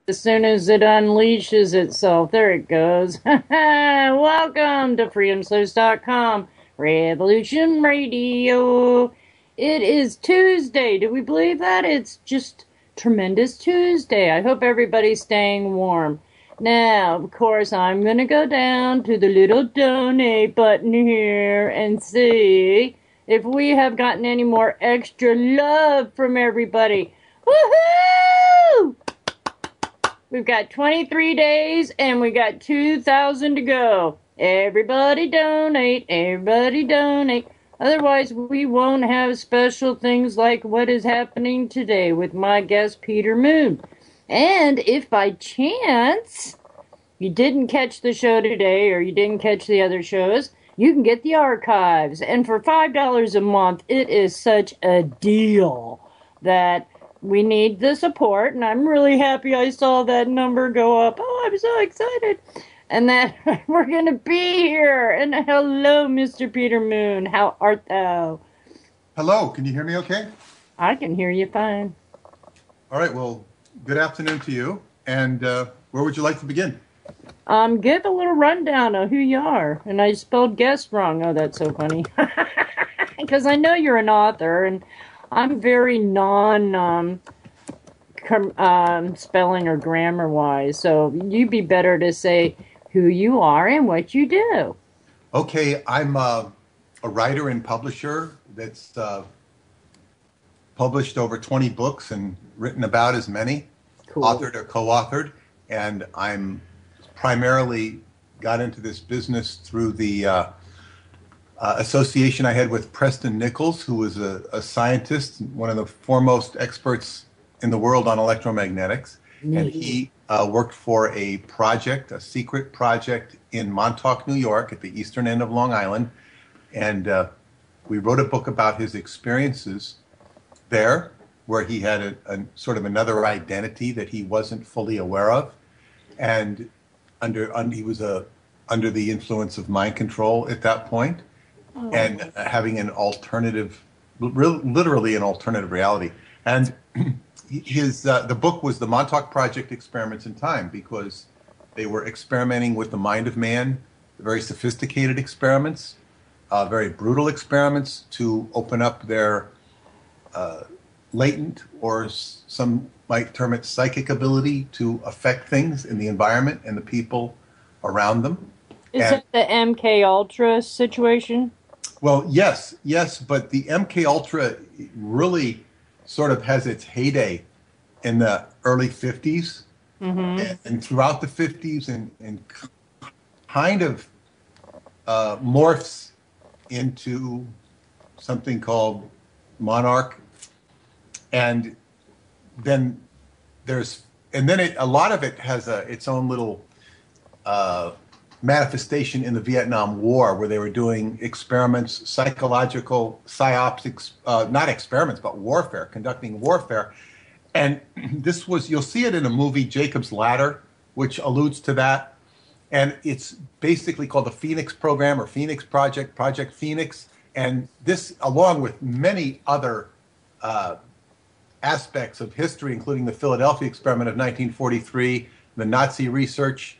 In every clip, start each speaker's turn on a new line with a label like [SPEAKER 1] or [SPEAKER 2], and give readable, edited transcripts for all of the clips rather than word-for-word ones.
[SPEAKER 1] As soon as it unleashes itself, there it goes. Welcome to freedomsluice.com Revolution Radio. It is Tuesday. Do we believe that? It's just tremendous Tuesday. I hope everybody's staying warm. Now, of course, I'm going to go down to the little donate button here and see if we have gotten any more extra love from everybody. Woohoo! We've got 23 days and we got 2,000 to go. Everybody donate, everybody donate. Otherwise, we won't have special things like what is happening today with my guest, Peter Moon. And if by chance you didn't catch the show today or you didn't catch the other shows, you can get the archives. And for $5 a month, it is such a deal that we need the support, and I'm really happy I saw that number go up. Oh, I'm so excited. And that we're going to be here. And hello, Mr. Peter Moon. How art thou?
[SPEAKER 2] Hello. Can you hear me okay?
[SPEAKER 1] I can hear you fine.
[SPEAKER 2] All right. Well, good afternoon to you. And where would you like to begin?
[SPEAKER 1] Give a little rundown of who you are. And I spelled guest wrong. Oh, that's so funny. Because I know you're an author, and I'm very spelling or grammar wise, so you'd be better to say who you are and what you do.
[SPEAKER 2] Okay, I'm a writer and publisher that's published over 20 books and written about as many, cool. Authored or co-authored, and I'm primarily got into this business through the association I had with Preston Nichols, who was a scientist, one of the foremost experts in the world on electromagnetics. Mm-hmm. And he worked for a project, a secret project in Montauk, New York, at the eastern end of Long Island. And we wrote a book about his experiences there, where he had a sort of another identity that he wasn't fully aware of. And he was under the influence of mind control at that point. And having an alternative, literally an alternative reality. And the book was the Montauk Project Experiments in Time, because they were experimenting with the mind of man, very sophisticated experiments, very brutal experiments to open up their latent, or some might term it psychic ability to affect things in the environment and the people around them.
[SPEAKER 1] Is it the MK Ultra situation?
[SPEAKER 2] Well, yes, but the MK Ultra really sort of has its heyday in the early 50s, mm-hmm. and throughout the 50s, and kind of morphs into something called Monarch, and then a lot of it has its own little manifestation in the Vietnam War, where they were doing experiments, psychological, psyops, not experiments, but warfare, conducting warfare. And you'll see it in a movie, Jacob's Ladder, which alludes to that. And it's basically called the Phoenix Program or Phoenix Project, Project Phoenix. And this, along with many other aspects of history, including the Philadelphia experiment of 1943, the Nazi research,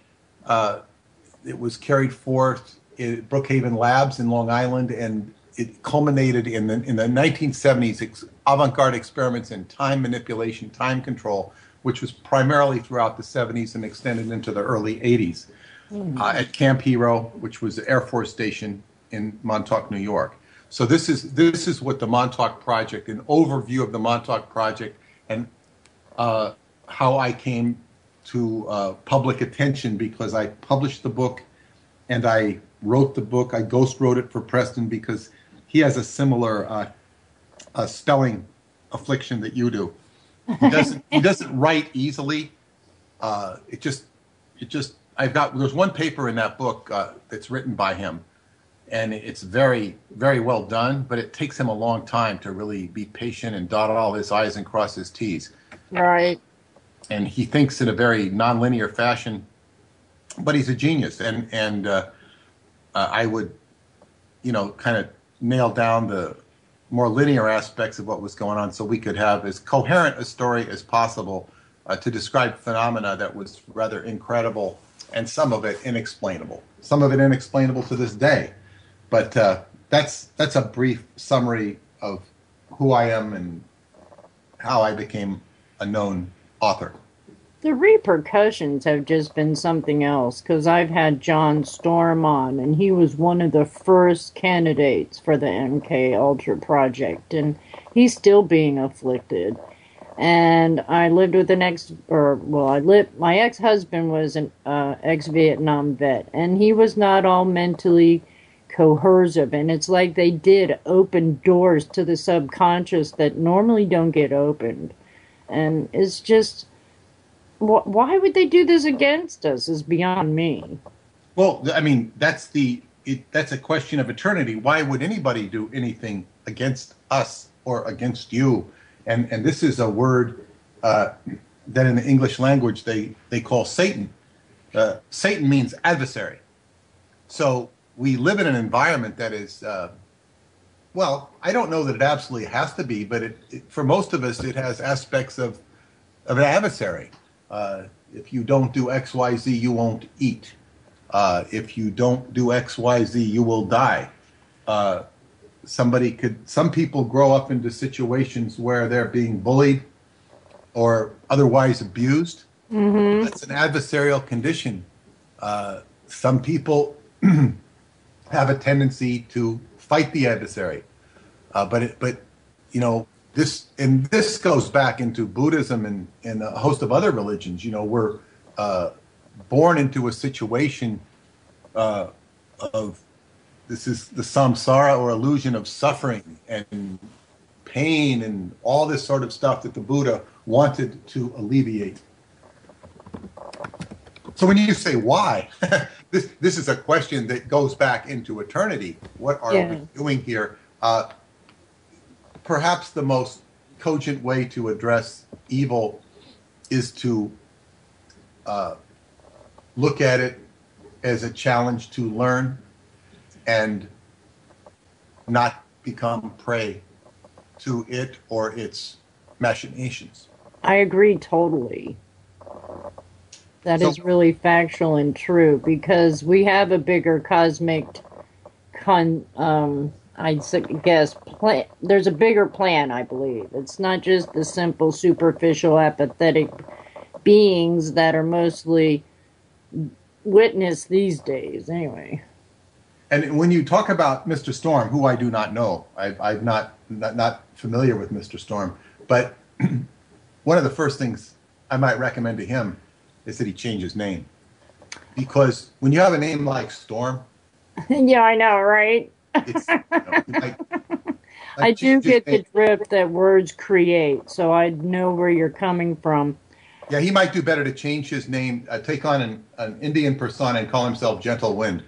[SPEAKER 2] it was carried forth at Brookhaven Labs in Long Island, and it culminated in the 1970s avant-garde experiments in time manipulation, time control, which was primarily throughout the 70s and extended into the early 80s at Camp Hero, which was the Air Force Station in Montauk, New York. So this is what the Montauk Project, an overview of the Montauk Project, and how I came to public attention, because I published the book and I wrote the book. I ghost wrote it for Preston because he has a similar spelling affliction that you do. He doesn't write easily. There's one paper in that book that's written by him, and it's very, very well done, but it takes him a long time to really be patient and dot all his I's and cross his T's.
[SPEAKER 1] Right.
[SPEAKER 2] And he thinks in a very nonlinear fashion, but he's a genius. And I would, kind of nail down the more linear aspects of what was going on so we could have as coherent a story as possible to describe phenomena that was rather incredible, and some of it inexplainable. Some of it inexplainable to this day. But that's a brief summary of who I am and how I became a known author.
[SPEAKER 1] The repercussions have just been something else, because I've had John Storm on, and he was one of the first candidates for the MK Ultra project, and he's still being afflicted. And I lived with my ex-husband was an ex-Vietnam vet, and he was not all mentally coercive, and it's like they did open doors to the subconscious that normally don't get opened. And it's just, why would they do this against us is beyond me.
[SPEAKER 2] Well, I mean, that's a question of eternity. Why would anybody do anything against us or against you? And this is a word that in the English language they call Satan. Satan means adversary. So we live in an environment that is, well, I don't know that it absolutely has to be, but for most of us, it has aspects of an adversary. If you don't do X, Y, Z, you won't eat. If you don't do X, Y, Z, you will die. Some people grow up into situations where they're being bullied or otherwise abused. Mm-hmm. That's an adversarial condition. Some people have a tendency to fight the adversary, but you know, this goes back into Buddhism and a host of other religions. You know, we're born into a situation of this is the samsara, or illusion of suffering and pain and all this sort of stuff that the Buddha wanted to alleviate. So when you say why, this is a question that goes back into eternity. What are we doing here? Perhaps the most cogent way to address evil is to look at it as a challenge to learn and not become prey to it or its machinations.
[SPEAKER 1] I agree totally. That is really factual and true, because we have a bigger cosmic there's a bigger plan, I believe. It's not just the simple, superficial, apathetic beings that are mostly witnessed these days, anyway.
[SPEAKER 2] And when you talk about Mr. Storm, who I do not know, I'm not familiar with Mr. Storm, but one of the first things I might recommend to him is that he change his name. Because when you have a name like Storm...
[SPEAKER 1] Yeah, I know, right? I do get the drift that words create, so I know where you're coming from.
[SPEAKER 2] Yeah, he might do better to change his name, take on an Indian persona and call himself Gentle Wind.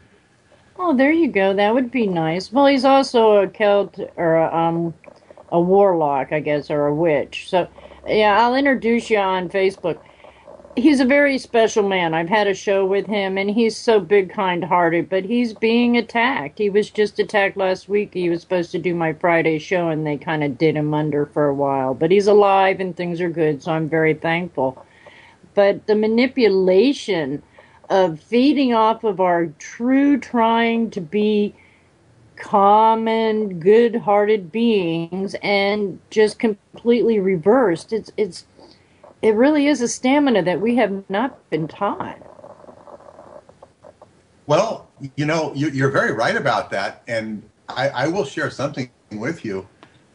[SPEAKER 1] Oh, there you go. That would be nice. Well, he's also a Celt, or a warlock, I guess, or a witch. So, yeah, I'll introduce you on Facebook. He's a very special man. I've had a show with him, and he's so big, kind-hearted, but he's being attacked. He was just attacked last week. He was supposed to do my Friday show, and they kind of did him under for a while. But he's alive, and things are good, so I'm very thankful. But the manipulation of feeding off of our true trying to be common, good-hearted beings and just completely reversed, it really is a stamina that we have not been taught.
[SPEAKER 2] Well, you know, you're very right about that, and I will share something with you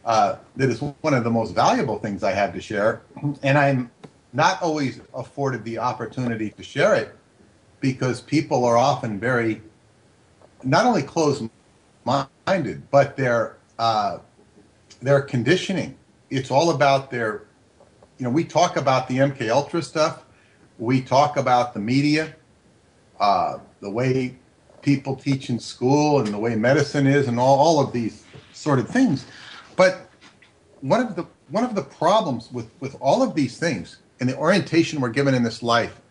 [SPEAKER 2] that is one of the most valuable things I have to share, and I'm not always afforded the opportunity to share it because people are often very, not only closed-minded, but their conditioning. It's all about their, you know, we talk about the MK Ultra stuff. We talk about the media, the way people teach in school and the way medicine is and all of these sort of things. But one of the problems with all of these things and the orientation we're given in this life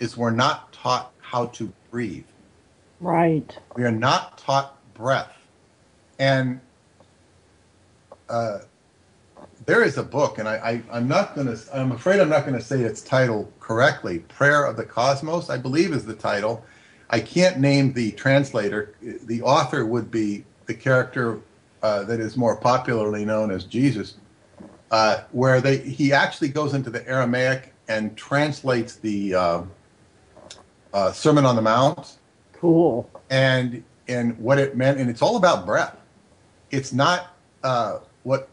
[SPEAKER 2] is we're not taught how to breathe.
[SPEAKER 1] Right.
[SPEAKER 2] We are not taught breath. And there is a book, and I'm afraid I'm not gonna say its title correctly. Prayer of the Cosmos, I believe, is the title. I can't name the translator. The author would be the character that is more popularly known as Jesus, where he actually goes into the Aramaic and translates the Sermon on the Mount.
[SPEAKER 1] Cool.
[SPEAKER 2] And what it meant, and it's all about breath. It's not what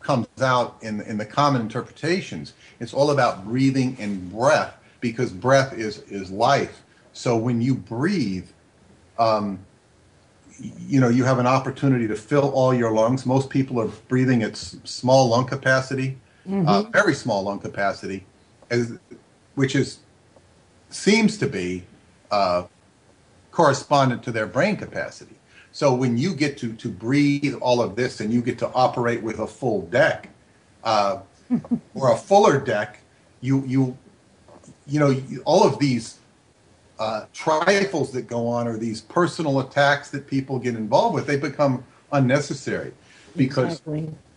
[SPEAKER 2] comes out in the common interpretations. It's all about breathing and breath, because breath is life. So when you breathe, you have an opportunity to fill all your lungs. Most people are breathing at small lung capacity, very small lung capacity, which seems to be correspondent to their brain capacity. So when you get to breathe all of this, and you get to operate with a full deck, or a fuller deck, all of these trifles that go on, or these personal attacks that people get involved with, they become unnecessary, because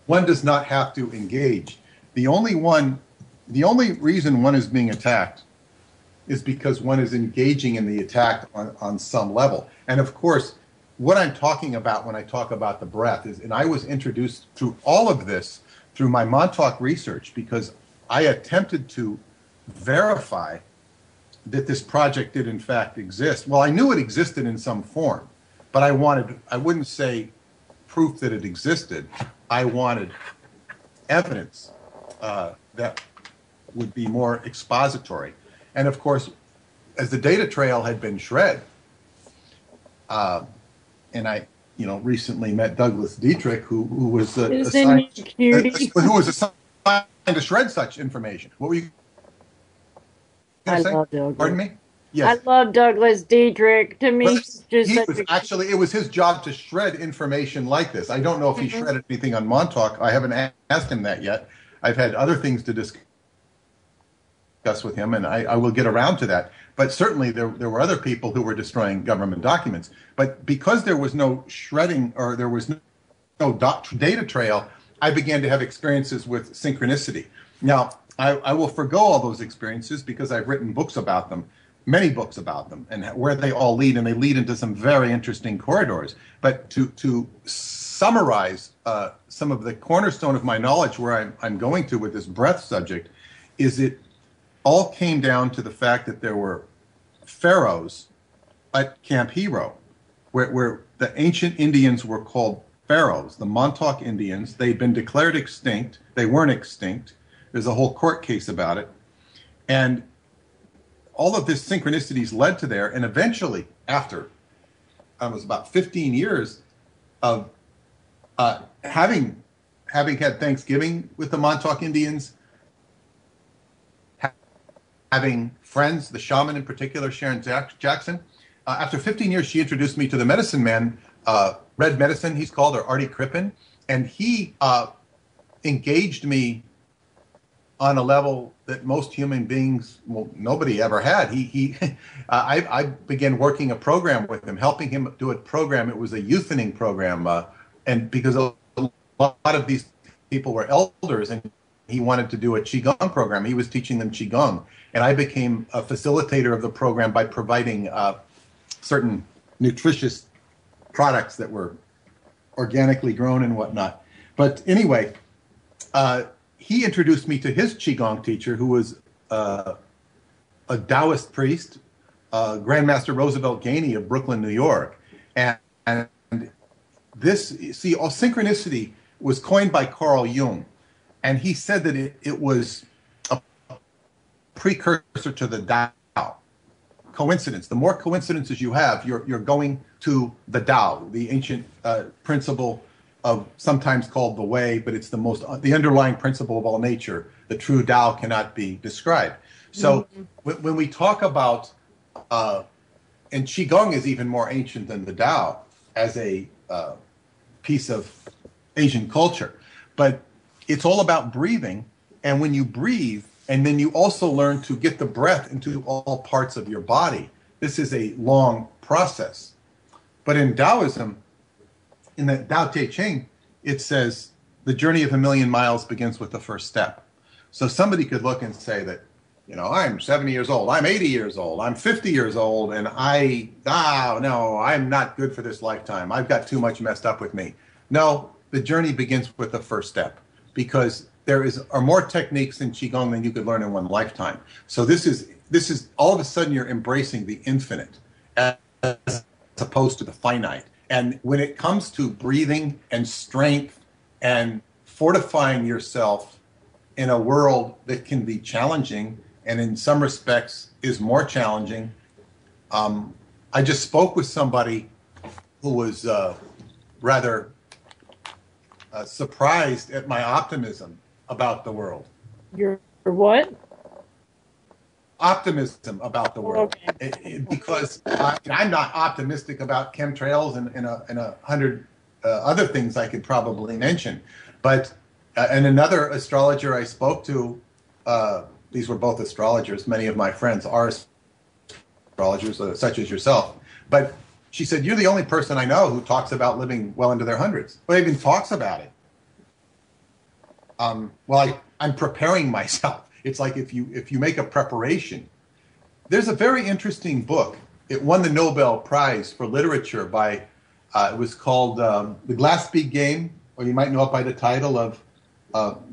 [SPEAKER 2] one does not have to engage. The only reason one is being attacked is because one is engaging in the attack on some level. And of course, what I'm talking about when I talk about the breath is, and I was introduced through all of this through my Montauk research, because I attempted to verify that this project did in fact exist. Well, I knew it existed in some form, but I wouldn't say proof that it existed. I wanted evidence that would be more expository. And of course, as the data trail had been shred, and I, recently met Douglas Dietrich, who was assigned to shred such information. What were you going to say?
[SPEAKER 1] Love Douglas.
[SPEAKER 2] Pardon me? Yes.
[SPEAKER 1] I love Douglas Dietrich. To me,
[SPEAKER 2] it was his job to shred information like this. I don't know if he shredded anything on Montauk. I haven't asked him that yet. I've had other things to discuss with him, and I will get around to that. But certainly there were other people who were destroying government documents. But because there was no shredding, or there was no data trail, I began to have experiences with synchronicity. Now, I will forgo all those experiences because I've written books about them, many books about them, and where they all lead, and they lead into some very interesting corridors. But to summarize some of the cornerstone of my knowledge, where I'm going to with this breath subject, is it all came down to the fact that there were pharaohs at Camp Hero, where the ancient Indians were called pharaohs, the Montauk Indians. They'd been declared extinct. They weren't extinct. There's a whole court case about it. And all of this synchronicities led to there. And eventually, after it was about 15 years of having had Thanksgiving with the Montauk Indians, having friends, the shaman in particular, Sharon Jackson. After 15 years, she introduced me to the medicine man, Red Medicine, he's called, or Artie Crippen. And he engaged me on a level that most human beings, well, nobody ever had. I began working a program with him, helping him do a program. It was a youthening program. And because a lot of these people were elders, and he wanted to do a Qigong program. He was teaching them Qigong. And I became a facilitator of the program by providing certain nutritious products that were organically grown and whatnot. But anyway, he introduced me to his Qigong teacher, who was a Taoist priest, Grandmaster Roosevelt Gainey of Brooklyn, New York. And this, all synchronicity was coined by Carl Jung. And he said that it was a precursor to the Tao. Coincidence. The more coincidences you have, you're going to the Tao, the ancient principle of, sometimes called the way, but it's the underlying principle of all nature. The true Tao cannot be described. So when we talk about, and Qigong is even more ancient than the Tao as a piece of Asian culture, but it's all about breathing. And when you breathe, and then you also learn to get the breath into all parts of your body, this is a long process. But in Taoism, in the Tao Te Ching, it says the journey of a million miles begins with the first step. So somebody could look and say that, I'm 70 years old, I'm 80 years old, I'm 50 years old, and no, I'm not good for this lifetime. I've got too much messed up with me. No, the journey begins with the first step, because there are more techniques in Qigong than you could learn in one lifetime. So this is all of a sudden you're embracing the infinite as opposed to the finite. And when it comes to breathing and strength and fortifying yourself in a world that can be challenging and in some respects is more challenging, I just spoke with somebody who was rather surprised at my optimism about the world.
[SPEAKER 1] Your what?
[SPEAKER 2] Optimism about the world.
[SPEAKER 1] Okay.
[SPEAKER 2] Because I'm not optimistic about chemtrails and 100 other things I could probably mention. But and another astrologer I spoke to, these were both astrologers, many of my friends are astrologers, such as yourself. But she said, you're the only person I know who talks about living well into their hundreds. Well, even talks about it. I'm preparing myself. It's like if you make a preparation. There's a very interesting book. It won the Nobel Prize for Literature by, it was called The Glass-Bead Game, or you might know it by the title of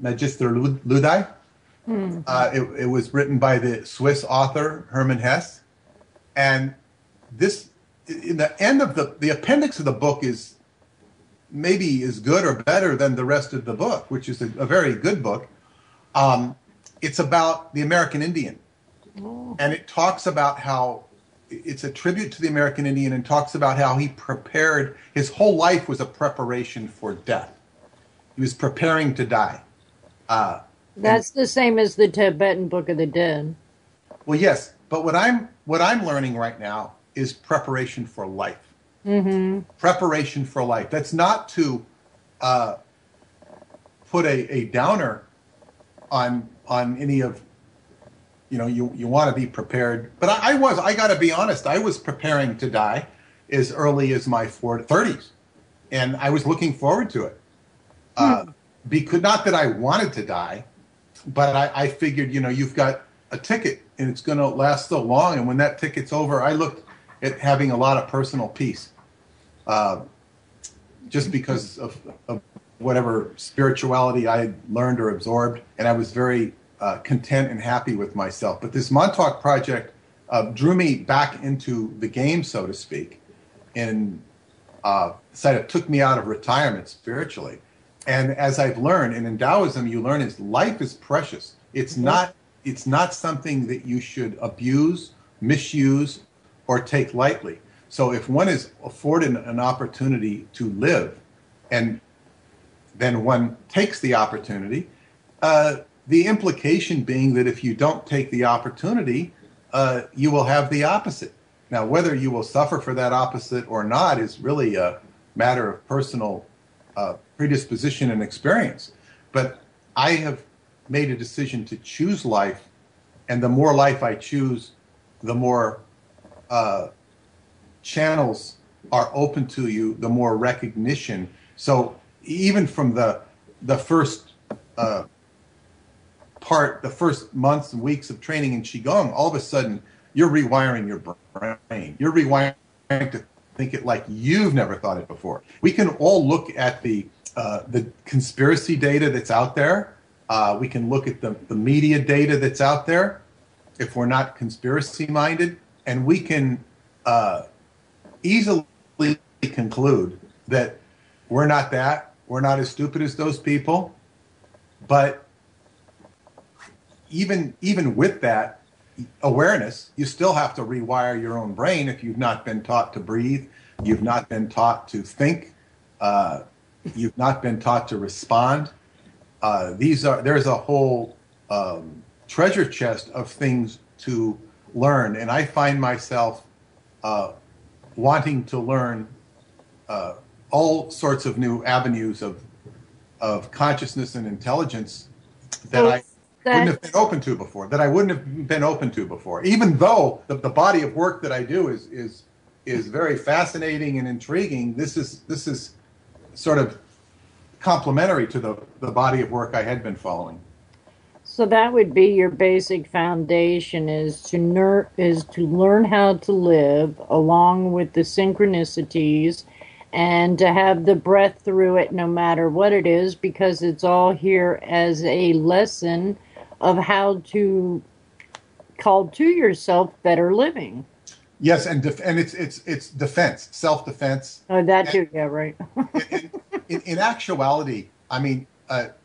[SPEAKER 2] Magister Ludai. It was written by the Swiss author Hermann Hesse. And this, in the end of the appendix of the book is maybe as good or better than the rest of the book, which is a very good book. It's about the American Indian. And it talks about how it's a tribute to the American Indian, and talks about how he prepared, his whole life was a preparation for death. He was preparing to die.
[SPEAKER 1] That's the same as the Tibetan Book of the Dead.
[SPEAKER 2] Well, yes, but what I'm learning right now is preparation for life.
[SPEAKER 1] Mm-hmm.
[SPEAKER 2] Preparation for life. That's not to put a downer on any of, you want to be prepared. But I got to be honest, I was preparing to die as early as my 30s. And I was looking forward to it. Because not that I wanted to die, but I figured, you've got a ticket and it's going to last so long. And when that ticket's over, I looked at having a lot of personal peace, just because of whatever spirituality I had learned or absorbed. And I was very content and happy with myself. But this Montauk project drew me back into the game, so to speak, and took me out of retirement spiritually. And as I've learned, and in Taoism, you learn is life is precious. It's not something that you should abuse, misuse, or take lightly. So if one is afforded an opportunity to live, and then one takes the opportunity, the implication being that if you don't take the opportunity, you will have the opposite. Now, whether you will suffer for that opposite or not is really a matter of personal predisposition and experience. But I have made a decision to choose life, and the more life I choose, the more channels are open to you, the more recognition. So even from the first the first months and weeks of training in Qigong, all of a sudden you're rewiring your brain. You're rewiring to think it like you've never thought it before. We can all look at the conspiracy data that's out there. We can look at the media data that's out there if we're not conspiracy minded, and we can easily conclude that we're not as stupid as those people. But even with that awareness, you still have to rewire your own brain if you've not been taught to breathe, you've not been taught to think, you've not been taught to respond. There's a whole treasure chest of things to learn, and I find myself wanting to learn all sorts of new avenues of consciousness and intelligence that I wouldn't have been open to before. Even though the body of work that I do is very fascinating and intriguing, this is sort of complementary to the body of work I had been following.
[SPEAKER 1] So that would be your basic foundation is to learn how to live along with the synchronicities and to have the breath through it no matter what it is, because it's all here as a lesson of how to call to yourself better living.
[SPEAKER 2] Yes, and it's defense, self-defense.
[SPEAKER 1] Oh, that too. Yeah, right.
[SPEAKER 2] In actuality, I mean,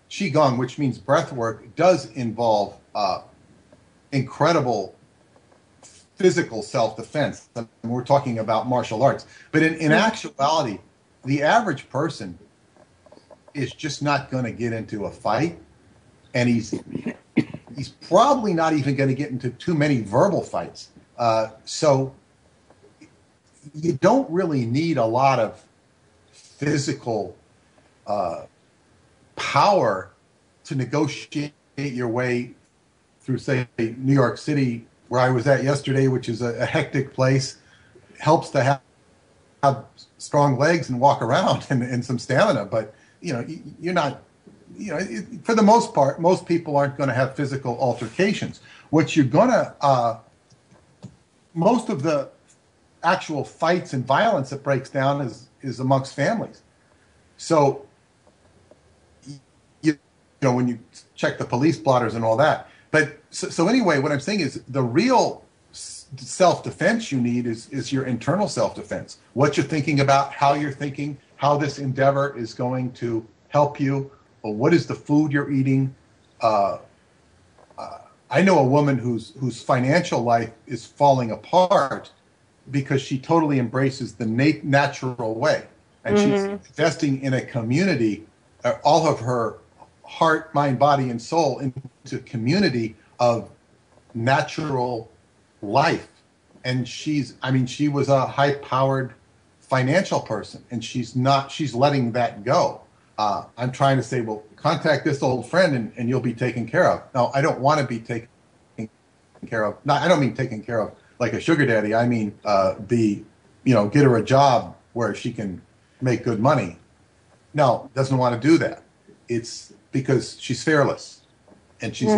[SPEAKER 2] qigong, which means breath work, does involve incredible physical self-defense. I mean, we're talking about martial arts, but in actuality, the average person is just not going to get into a fight, and he's probably not even going to get into too many verbal fights. So you don't really need a lot of physical power to negotiate your way through, say, New York City, where I was at yesterday, which is a hectic place. Helps to have strong legs and walk around and some stamina, but you're not. For the most part, most people aren't going to have physical altercations. What you're going to, most of the actual fights and violence that breaks down is amongst families. So, when you check the police blotters and all that. But so anyway, what I'm saying is the real self-defense you need is your internal self-defense. What you're thinking about, how you're thinking, how this endeavor is going to help you, or what is the food you're eating. I know a woman whose financial life is falling apart because she totally embraces the natural way. And she's investing in a community, all of her heart, mind, body, and soul into community of natural life. And she was a high-powered financial person, and she's letting that go. I'm trying to say, well, contact this old friend and you'll be taken care of. No, I don't want to be taken care of. I don't mean taken care of like a sugar daddy. I mean, get her a job where she can make good money. No, doesn't want to do that. It's because she's fearless and she's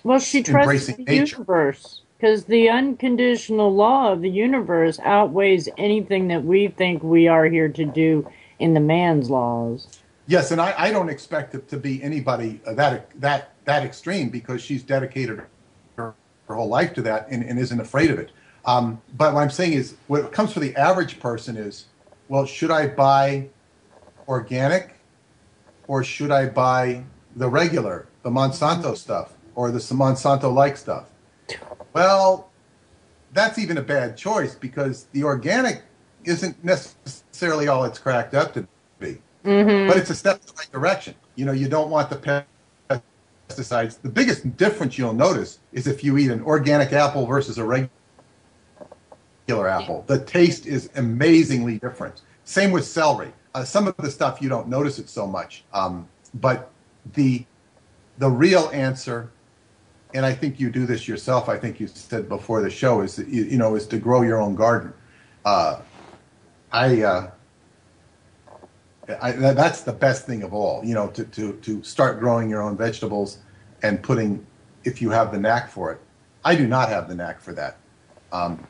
[SPEAKER 1] well, she trusts the universe, because the unconditional law of the universe outweighs anything that we think we are here to do in the man's laws.
[SPEAKER 2] Yes, and I don't expect it to be anybody that extreme, because she's dedicated her whole life to that and isn't afraid of it. But what I'm saying is, what comes for the average person is, well, should I buy organic or should I buy the regular, the Monsanto stuff, or the Monsanto-like stuff? Well, that's even a bad choice, because the organic isn't necessarily all it's cracked up to be. But it's a step in the right direction. You don't want the pesticides. The biggest difference you'll notice is if you eat an organic apple versus a regular apple. The taste is amazingly different. Same with celery. Some of the stuff you don't notice it so much. But the real answer, and I think you do this yourself, I think you said before the show, is is to grow your own garden. That's the best thing of all, to start growing your own vegetables and putting, if you have the knack for it. I do not have the knack for that.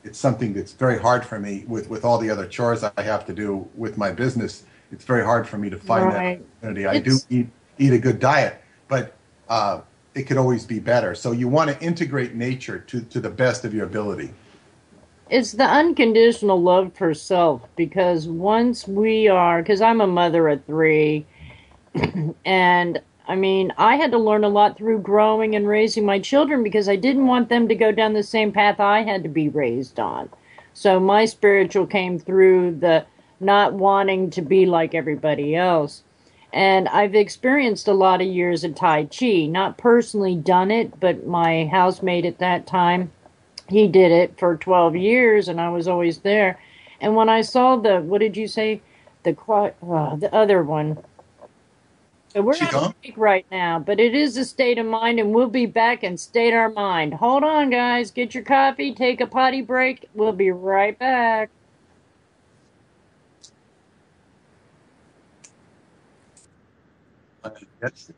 [SPEAKER 2] It's something that's very hard for me with all the other chores I have to do with my business. It's very hard for me to find that opportunity. I do eat a good diet, but it could always be better. So you want to integrate nature to the best of your ability.
[SPEAKER 1] It's the unconditional love for self, because because I'm a mother of 3, and I had to learn a lot through growing and raising my children, because I didn't want them to go down the same path I had to be raised on. So my spiritual came through the not wanting to be like everybody else. And I've experienced a lot of years of Tai Chi, not personally done it, but my housemate at that time, he did it for 12 years, and I was always there. And when I saw what did you say? The other one. So we're on a break right now, but it is a state of mind, and we'll be back in state our mind. Hold on, guys. Get your coffee, take a potty break. We'll be right back.
[SPEAKER 2] Yes.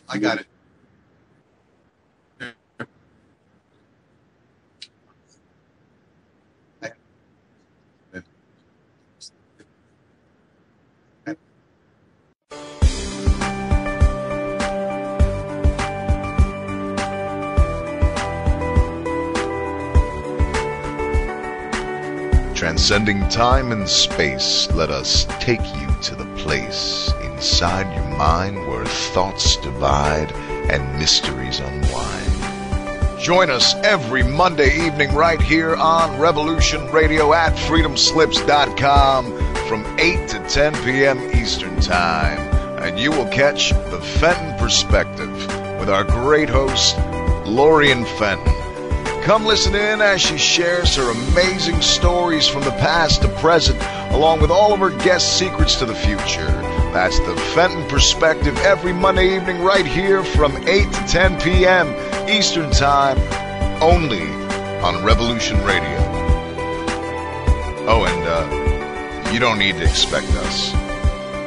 [SPEAKER 2] I got it.
[SPEAKER 3] Transcending time and space, let us take you to the place inside your mind where thoughts divide and mysteries unwind. Join us every Monday evening right here on Revolution Radio at freedomslips.com from 8 to 10 p.m. Eastern Time. And you will catch the Fenton Perspective with our great host, Lorian Fenton. Come listen in as she shares her amazing stories from the past to present, along with all of her guest secrets to the future. That's the Fenton Perspective every Monday evening right here from 8 to 10 p.m. Eastern Time, only on Revolution Radio. Oh, and you don't need to expect us.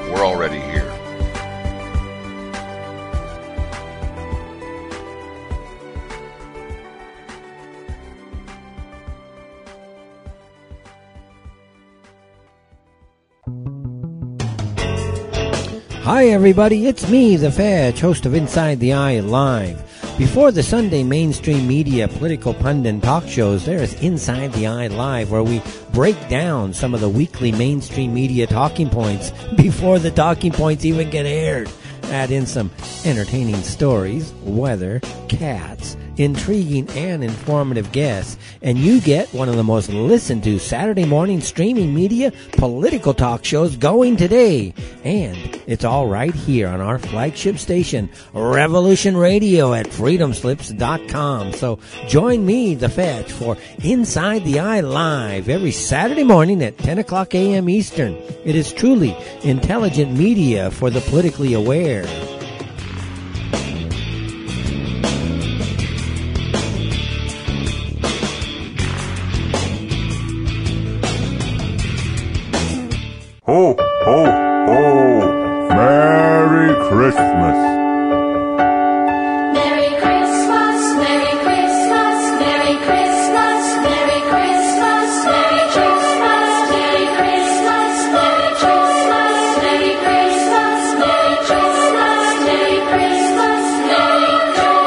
[SPEAKER 3] We're already here.
[SPEAKER 4] Hi everybody, it's me, the Fetch, host of Inside the Eye Live. Before the Sunday mainstream media political pundit talk shows, there is Inside the Eye Live, where we break down some of the weekly mainstream media talking points before the talking points even get aired. Add in some entertaining stories, weather, cats, intriguing and informative guests, and you get one of the most listened to Saturday morning streaming media political talk shows going today. And it's all right here on our flagship station, Revolution Radio at freedomslips.com. So join me, the Fetch, for Inside the Eye Live every Saturday morning at 10 o'clock a.m. Eastern. It is truly intelligent media for the politically aware.
[SPEAKER 5] Ho, ho, ho! Merry Christmas!
[SPEAKER 6] Merry Christmas, Merry Christmas, Merry Christmas, Merry Christmas, Merry Christmas, Merry Christmas, Merry Christmas, Merry Christmas, Merry Christmas, Merry Christmas, Merry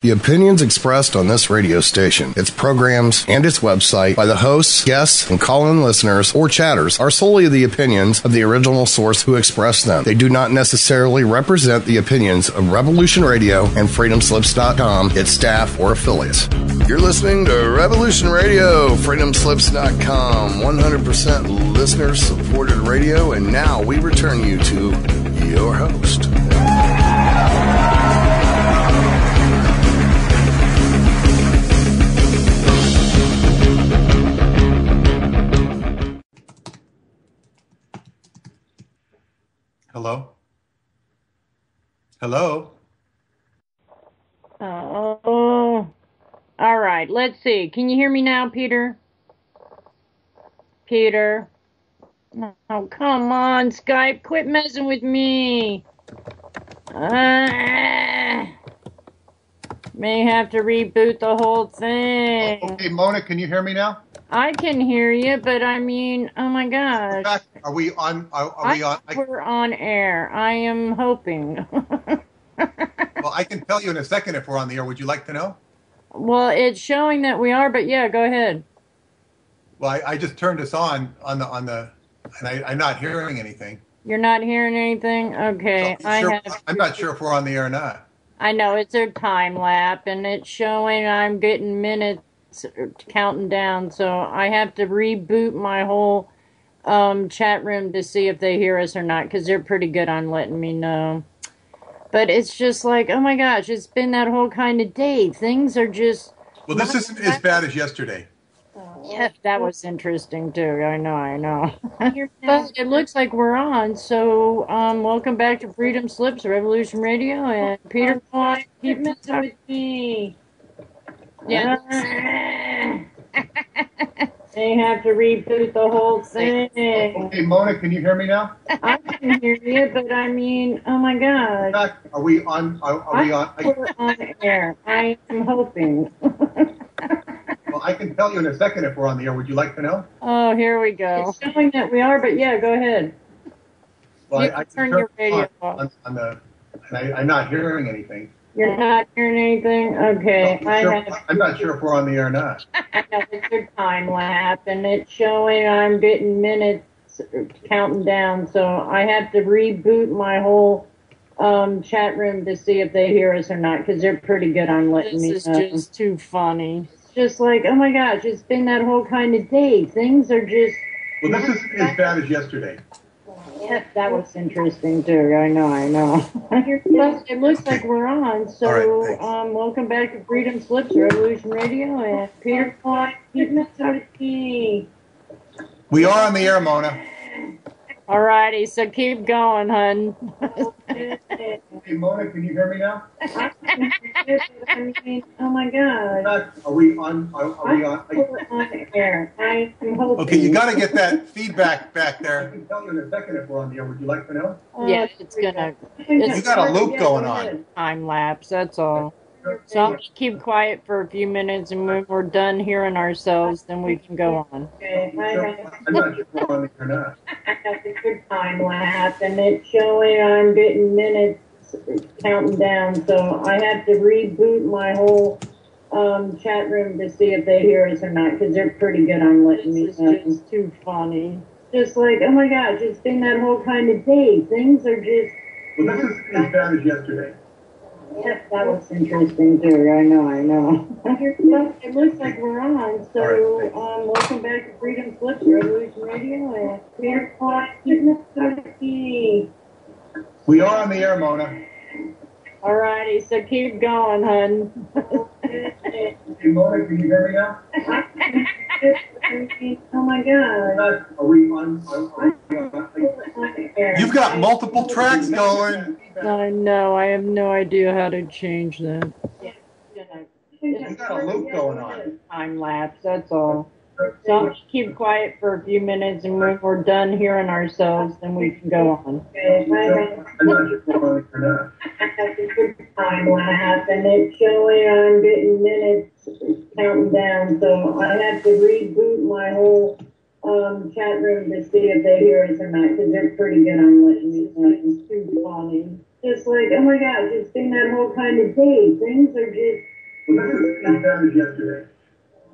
[SPEAKER 7] The opinions expressed on this radio station, its programs, and its website by the hosts, guests, and call-in listeners or chatters are solely the opinions of the original source who expressed them. They do not necessarily represent the opinions of Revolution Radio and freedomslips.com, its staff, or affiliates. You're listening to Revolution Radio, freedomslips.com, 100% listener-supported radio, and now we return you to your host.
[SPEAKER 2] Hello? Hello?
[SPEAKER 1] Oh, all right. Let's see. Can you hear me now, Peter? Peter? Oh, come on, Skype. Quit messing with me. May have to reboot the whole thing.
[SPEAKER 2] Okay, Mona, can you hear me now?
[SPEAKER 1] I can hear you, but I mean, oh my gosh.
[SPEAKER 2] Are we on? Are we on?
[SPEAKER 1] We're on air. I am hoping.
[SPEAKER 2] Well, I can tell you in a second if we're on the air. Would you like to know?
[SPEAKER 1] Well, it's showing that we are, but yeah, go ahead.
[SPEAKER 2] Well, I just turned us on the, and I'm not hearing anything.
[SPEAKER 1] You're not hearing anything? Okay.
[SPEAKER 2] So I'm not sure if we're on the air or not.
[SPEAKER 1] I know it's a time lapse, and it's showing I'm getting minutes counting down, so I have to reboot my whole chat room to see if they hear us or not, because they're pretty good on letting me know. But it's just like, oh my gosh, it's been that whole kind of day. Things are just...
[SPEAKER 2] Well, this isn't as bad as yesterday.
[SPEAKER 1] Yeah, that was interesting too. I know. But it looks like we're on, so welcome back to Freedom Slips Revolution Radio, and Peter Hippy. Yeah. They have to reboot the whole thing.
[SPEAKER 2] Okay, Mona, can you hear me now?
[SPEAKER 1] I can hear you, but I mean, oh my gosh.
[SPEAKER 2] Are we on? Are we on?
[SPEAKER 1] We're on air. I am hoping.
[SPEAKER 2] Well, I can tell you in a second if we're on the air. Would you like to know?
[SPEAKER 1] Oh, here we go. It's showing that we are, but yeah, go ahead.
[SPEAKER 2] Well,
[SPEAKER 1] You can turn your radio off.
[SPEAKER 2] on the, and I'm not hearing anything.
[SPEAKER 1] You're not hearing anything? Okay.
[SPEAKER 2] I'm not sure if we're on the air or not.
[SPEAKER 1] I know it's a time lapse, and it's showing I'm getting minutes counting down, so I have to reboot my whole chat room to see if they hear us or not, because they're pretty good on letting me know. This is just too funny. It's just like, oh my gosh, it's been that whole kind of day. Things are just...
[SPEAKER 2] Well, this isn't as bad as yesterday.
[SPEAKER 1] Yeah, that was interesting too. I know. But it looks like we're on, so welcome back to Freedom Slips Revolution Radio, and Peter Hippy.
[SPEAKER 2] We are on the air, Mona.
[SPEAKER 1] Alrighty, so keep going, hun.
[SPEAKER 2] Hey, Mona, can you hear me now?
[SPEAKER 1] I mean, oh my God.
[SPEAKER 2] Are we on? Are we on?
[SPEAKER 1] We're on air. I am hoping.
[SPEAKER 2] Okay, you got to get that feedback back there. I can tell you in a second if we're on the air. Would you like to know?
[SPEAKER 1] Yeah, it's gonna.
[SPEAKER 2] You got a loop going on.
[SPEAKER 1] Time lapse. That's all. So I'll just keep quiet for a few minutes, and when we're done hearing ourselves, then we can go on.
[SPEAKER 2] I'm not sure if we're on the air or not.
[SPEAKER 1] That's a good time lapse, and it's showing I'm getting minutes counting down, so I have to reboot my whole chat room to see if they hear us or not, because they're pretty good on letting me know. It's just too funny. Just like, oh my gosh, it's been that whole kind of day. Things are just...
[SPEAKER 2] Well, this is as bad as yesterday.
[SPEAKER 1] Yeah, that was interesting too. I know. It looks like we're on, so welcome back to Freedom Slips Revolution Radio, and Peter Hippy.
[SPEAKER 2] We are on the air, Mona.
[SPEAKER 1] Alrighty, so keep going, hun.
[SPEAKER 2] Hey, Mona, can you hear me now?
[SPEAKER 1] Oh my God.
[SPEAKER 2] Are we on? You've got multiple tracks going.
[SPEAKER 1] I know. I have no idea how to change that.
[SPEAKER 2] You got a loop going on.
[SPEAKER 1] Time lapse. That's all. So I'll just keep quiet for a few minutes, and when we're done hearing ourselves, then we can go on.
[SPEAKER 2] I'm not sure if we're on the air or not.
[SPEAKER 1] That's a good time lapse, and it's showing I'm getting minutes counting down, so I have to reboot my whole chat room to see if they hear us or not, because they're pretty good on letting me know. It's too funny. Just like, oh my gosh, it's been that whole kind of day. Things are just...
[SPEAKER 2] Well, this is as bad as yesterday.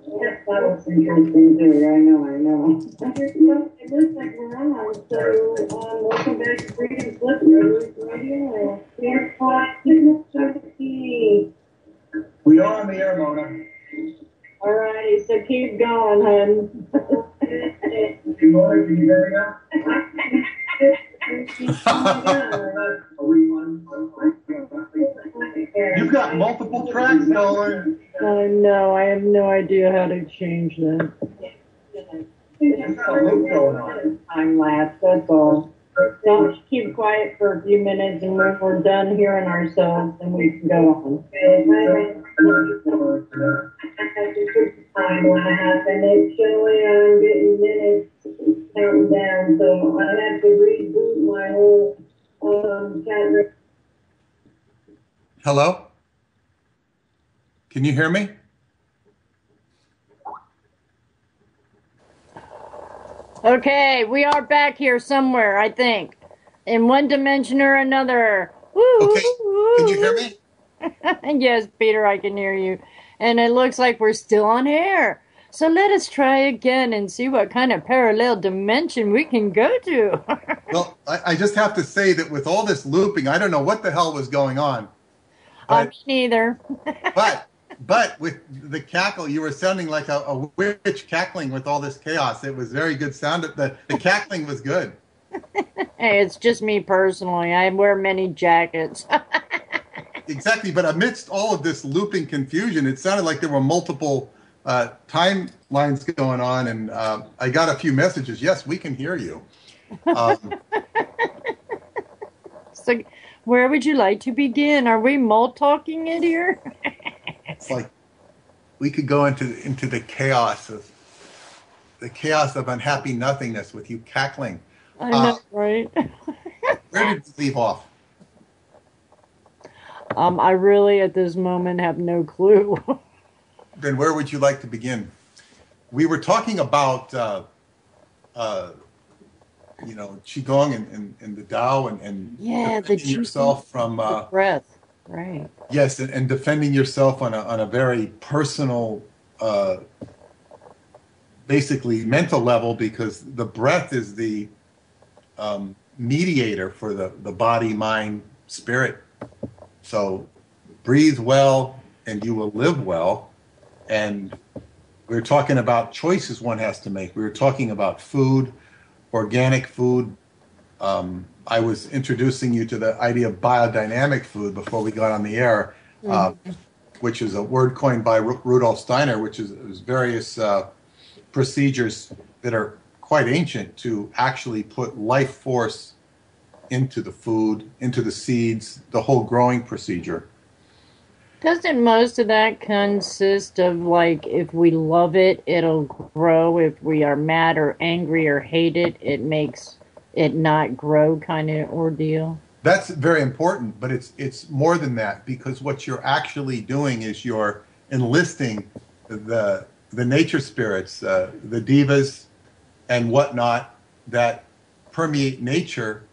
[SPEAKER 1] Yeah, that was interesting too. I know. It looks like we're on, so welcome back to Freedom Slips Radio, and Peter Hippy.
[SPEAKER 2] We are on the air, Mona.
[SPEAKER 1] Alrighty, so keep going, hun.
[SPEAKER 2] Hey, Mona, can you hear me now? Are we on? You've got multiple tracks going.
[SPEAKER 1] I know. I have no idea how to change that.
[SPEAKER 2] You've got a loop going on.
[SPEAKER 1] Time lapse. That's all. So I'll just keep quiet for a few minutes, and when we're done hearing ourselves, then we can go on. That's a good time lapse, and it's showing I'm getting minutes counting down, so I have to reboot my whole chat room.
[SPEAKER 2] Hello? Can you hear me?
[SPEAKER 1] Okay, we are back here somewhere, I think. In one dimension or another. Woo,
[SPEAKER 2] Okay,
[SPEAKER 1] woo,
[SPEAKER 2] can you hear me?
[SPEAKER 1] Yes, Peter, I can hear you. And it looks like we're still on air. So let us try again and see what kind of parallel dimension we can go to.
[SPEAKER 2] Well, I just have to say that with all this looping, I don't know what the hell was going on.
[SPEAKER 1] Me
[SPEAKER 2] But
[SPEAKER 1] neither.
[SPEAKER 2] but with the cackle, you were sounding like a witch cackling with all this chaos. It was very good sound. The cackling was good.
[SPEAKER 1] Hey, it's just me personally. I wear many jackets.
[SPEAKER 2] Exactly, but amidst all of this looping confusion, it sounded like there were multiple timelines going on, and I got a few messages. Yes, we can hear you.
[SPEAKER 1] So, where would you like to begin? Are we talking it here?
[SPEAKER 2] It's like we could go into the chaos of unhappy nothingness with you cackling.
[SPEAKER 1] I know, right?
[SPEAKER 2] Where did we leave off?
[SPEAKER 1] I really, at this moment, have no clue.
[SPEAKER 2] Then where would you like to begin? We were talking about qigong and the Tao and
[SPEAKER 1] Yeah, the
[SPEAKER 2] defending yourself from
[SPEAKER 1] the breath, right?
[SPEAKER 2] yes, and defending yourself on a very personal, basically mental level, because the breath is the mediator for the body, mind, spirit. So breathe well and you will live well. And we were talking about choices one has to make. We were talking about food, organic food. I was introducing you to the idea of biodynamic food before we got on the air, which is a word coined by Rudolf Steiner, which is various procedures that are quite ancient to actually put life force into the food, into the seeds, the whole growing procedure.
[SPEAKER 1] Doesn't most of that consist of, like, if we love it, it'll grow? If we are mad or angry or hate it, it makes it not grow kind of ordeal?
[SPEAKER 2] That's very important, but it's more than that, because what you're actually doing is you're enlisting the nature spirits, the divas and whatnot that permeate nature,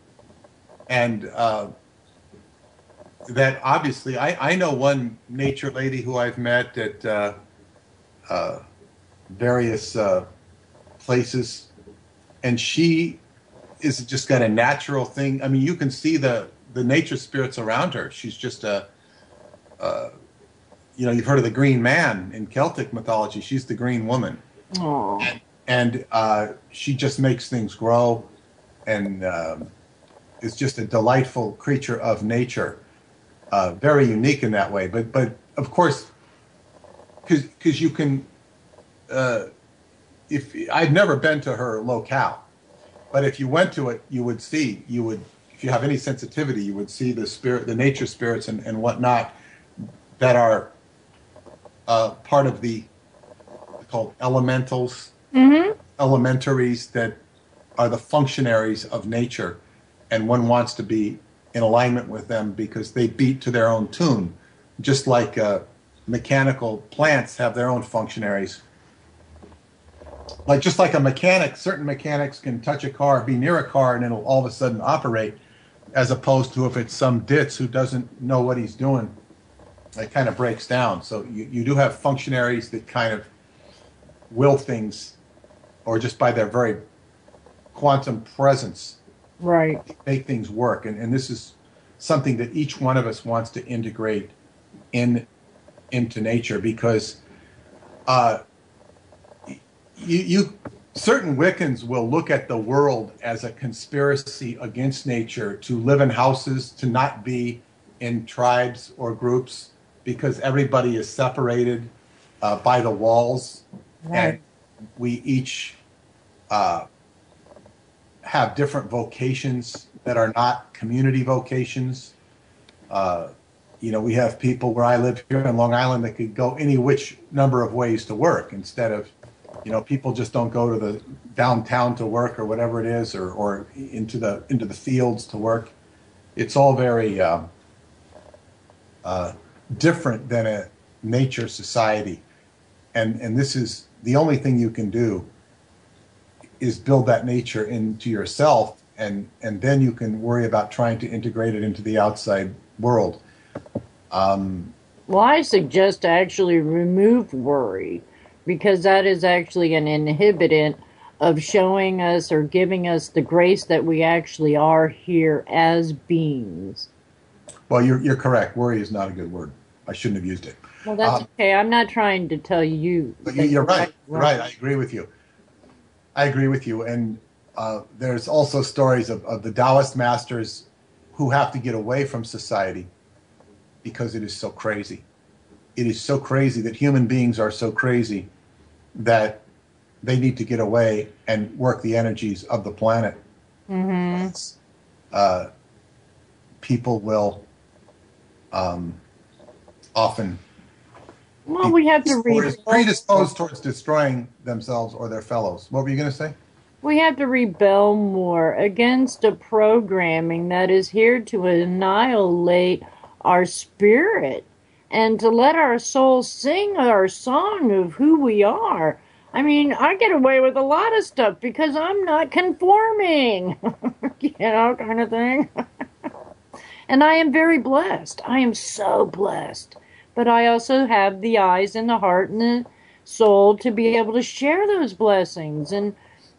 [SPEAKER 2] and that obviously I know one nature lady who I've met at various places, and she is just got a natural thing. I mean, you can see the nature spirits around her. She's just you've heard of the Green Man in Celtic mythology. She's the Green Woman.
[SPEAKER 1] Aww.
[SPEAKER 2] And she just makes things grow, and is just a delightful creature of nature. Very unique in that way. But of course, because you can, if I've never been to her locale, but if you went to it, you would, if you have any sensitivity, you would see the nature spirits and whatnot that are part of the called elementals, elementaries that are the functionaries of nature, and one wants to be in alignment with them because they beat to their own tune, just like mechanical plants have their own functionaries. Just like a mechanic, certain mechanics can touch a car, be near a car, and it'll all of a sudden operate, as opposed to if it's some ditz who doesn't know what he's doing, it kind of breaks down. So you do have functionaries that kind of will things, or just by their very quantum presence,
[SPEAKER 1] Right.
[SPEAKER 2] make things work. And this is something that each one of us wants to integrate into nature, because certain Wiccans will look at the world as a conspiracy against nature, to live in houses, to not be in tribes or groups, because everybody is separated by the walls.
[SPEAKER 1] Right.
[SPEAKER 2] And we each have different vocations that are not community vocations. We have people where I live here in Long Island that could go any which number of ways to work, instead of, people just don't go to the downtown to work or whatever it is, or into the fields to work. It's all very different than a nature society. And this is the only thing you can do is build that nature into yourself, and then you can worry about trying to integrate it into the outside world.
[SPEAKER 1] Well, I suggest to actually remove worry, because that is actually an inhibitant of showing us or giving us the grace that we actually are here as beings.
[SPEAKER 2] Well, you're correct. Worry is not a good word. I shouldn't have used it.
[SPEAKER 1] Well, that's okay. I'm not trying to tell you.
[SPEAKER 2] But
[SPEAKER 1] that
[SPEAKER 2] you're right.
[SPEAKER 1] right.
[SPEAKER 2] Right. I agree with you. And there's also stories of the Taoist masters who have to get away from society because it is so crazy. It is so crazy that human beings are so crazy that they need to get away and work the energies of the planet.
[SPEAKER 1] Mm-hmm.
[SPEAKER 2] People will often
[SPEAKER 1] Well, we have to
[SPEAKER 2] predisposed towards destroying themselves or their fellows. What were you going to say?
[SPEAKER 1] We have to rebel more against a programming that is here to annihilate our spirit and to let our soul sing our song of who we are. I mean, I get away with a lot of stuff because I'm not conforming, kind of thing. And I am very blessed. I am so blessed. But I also have the eyes and the heart and the soul to be able to share those blessings. And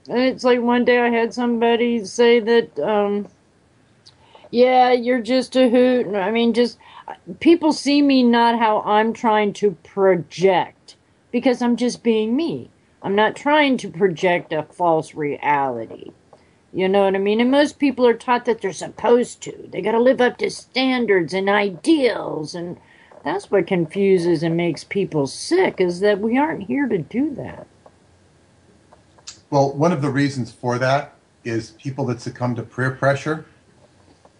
[SPEAKER 1] it's like one day I had somebody say that, yeah, you're just a hoot. I mean, just people see me not how I'm trying to project, because I'm just being me. I'm not trying to project a false reality. You know what I mean? And most people are taught that they're supposed to. They got to live up to standards and ideals. And that's what confuses and makes people sick, is that we aren't here to do that.
[SPEAKER 2] Well, one of the reasons for that is people that succumb to peer pressure.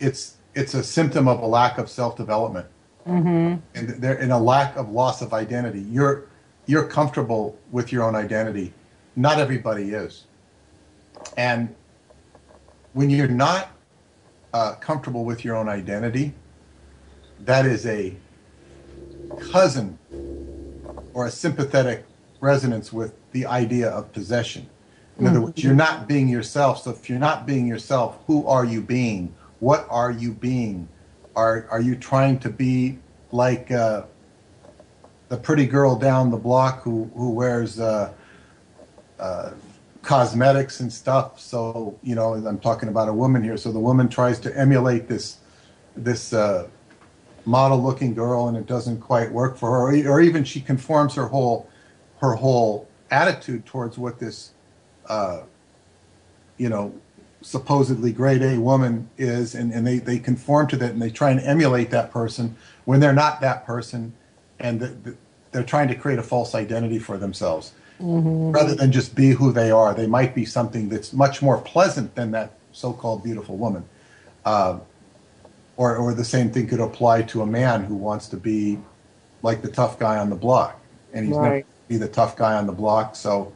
[SPEAKER 2] It's a symptom of a lack of self-development, and they're in a lack of loss of identity. You're comfortable with your own identity. Not everybody is, and when you're not comfortable with your own identity, that is a cousin or a sympathetic resonance with the idea of possession. In other words, you're not being yourself. So if you're not being yourself, who are you being? What are you being? Are you trying to be like the pretty girl down the block who wears cosmetics and stuff? So, I'm talking about a woman here. So the woman tries to emulate this model-looking girl, and it doesn't quite work for her. Or even she conforms her whole attitude towards what this supposedly grade A woman is, and they conform to that, and they try and emulate that person when they're not that person, and they're trying to create a false identity for themselves. Rather than just be who they are. They might be something that's much more pleasant than that so-called beautiful woman. Or the same thing could apply to a man who wants to be like the tough guy on the block, and he's never be the tough guy on the block. So,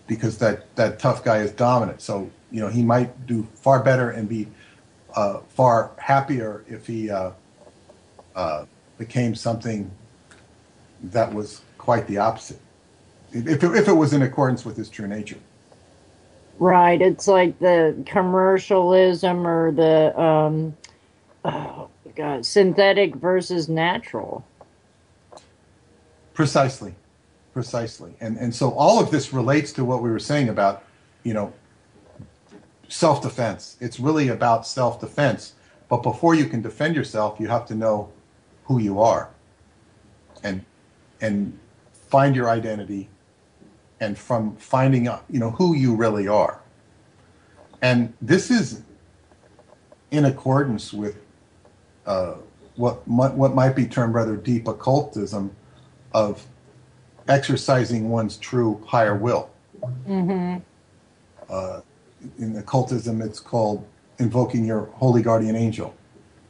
[SPEAKER 2] because that tough guy is dominant. So, he might do far better and be far happier if he became something that was quite the opposite. If it was in accordance with his true nature.
[SPEAKER 1] Right. It's like the commercialism or the synthetic versus natural.
[SPEAKER 2] Precisely. And so all of this relates to what we were saying about, self-defense. It's really about self-defense. But before you can defend yourself, you have to know who you are and find your identity, and from finding out, who you really are. And this is in accordance with what might be termed rather deep occultism of exercising one's true higher will. In occultism, it's called invoking your holy guardian angel,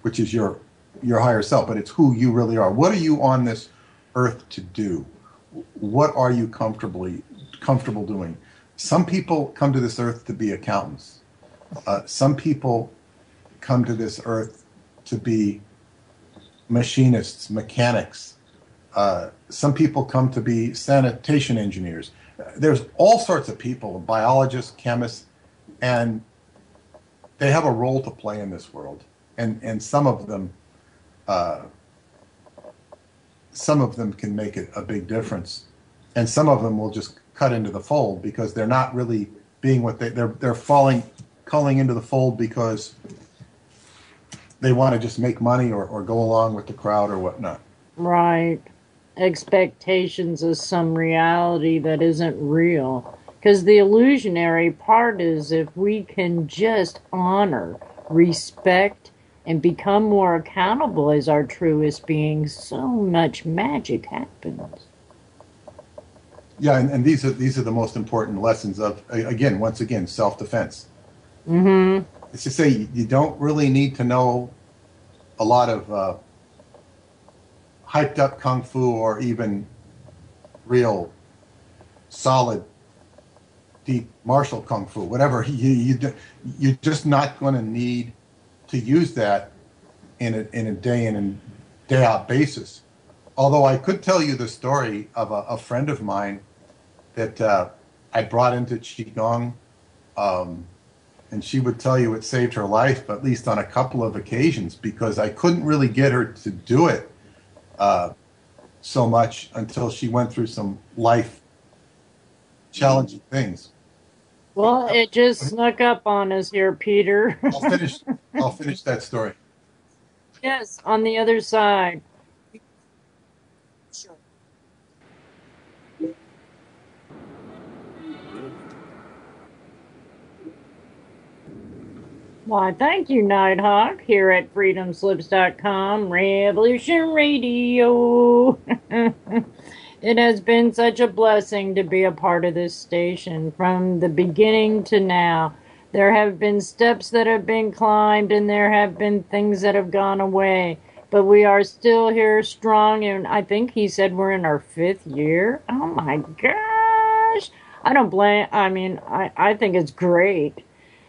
[SPEAKER 2] which is your higher self, but it's who you really are. What are you on this earth to do? What are you comfortable doing? Some people come to this earth to be accountants. Some people come to this earth to be machinists, mechanics. Some people come to be sanitation engineers. there's all sorts of people, biologists, chemists, and they have a role to play in this world. And some of them can make a big difference. And some of them will just cut into the fold because they're not really being what they're culling into the fold because they want to just make money or go along with the crowd or whatnot.
[SPEAKER 1] Right. Expectations of some reality that isn't real. Because the illusionary part is if we can just honor, respect, and become more accountable as our truest beings, so much magic happens.
[SPEAKER 2] Yeah, and these are the most important lessons of, once again, self-defense.
[SPEAKER 1] Mm-hmm.
[SPEAKER 2] It's to say you don't really need to know a lot of hyped up kung fu or even real solid deep martial kung fu, whatever. You're just not going to need to use that in a day in and day out basis. Although I could tell you the story of a friend of mine that I brought into Qigong, and she would tell you it saved her life, at least on a couple of occasions, because I couldn't really get her to do it so much until she went through some life challenging things.
[SPEAKER 1] Well, it just snuck up on us here, Peter.
[SPEAKER 2] I'll finish that story.
[SPEAKER 1] Yes, on the other side. Sure. Why, thank you, Nighthawk, here at freedomslips.com, Revolution Radio. It has been such a blessing to be a part of this station from the beginning to now. There have been steps that have been climbed and there have been things that have gone away. But we are still here strong, and I think he said we're in our 5th year. Oh my gosh. I think it's great.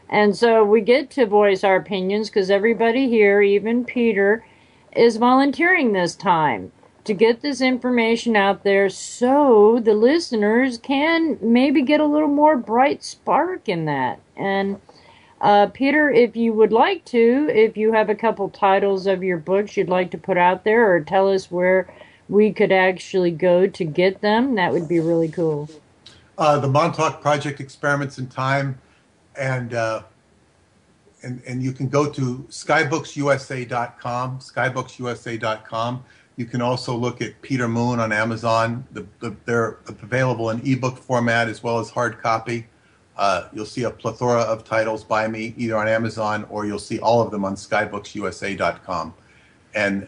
[SPEAKER 1] And so we get to voice our opinions because everybody here, even Peter, is volunteering this time to get this information out there so the listeners can maybe get a little more bright spark in that. And Peter, if you would like to, if you have a couple titles of your books you'd like to put out there or tell us where we could actually go to get them, that would be really cool.
[SPEAKER 2] The Montauk Project, Experiments in Time, and you can go to skybooksusa.com. You can also look at Peter Moon on Amazon. They're available in ebook format as well as hard copy. You'll see a plethora of titles by me either on Amazon or you'll see all of them on skybooksusa.com. And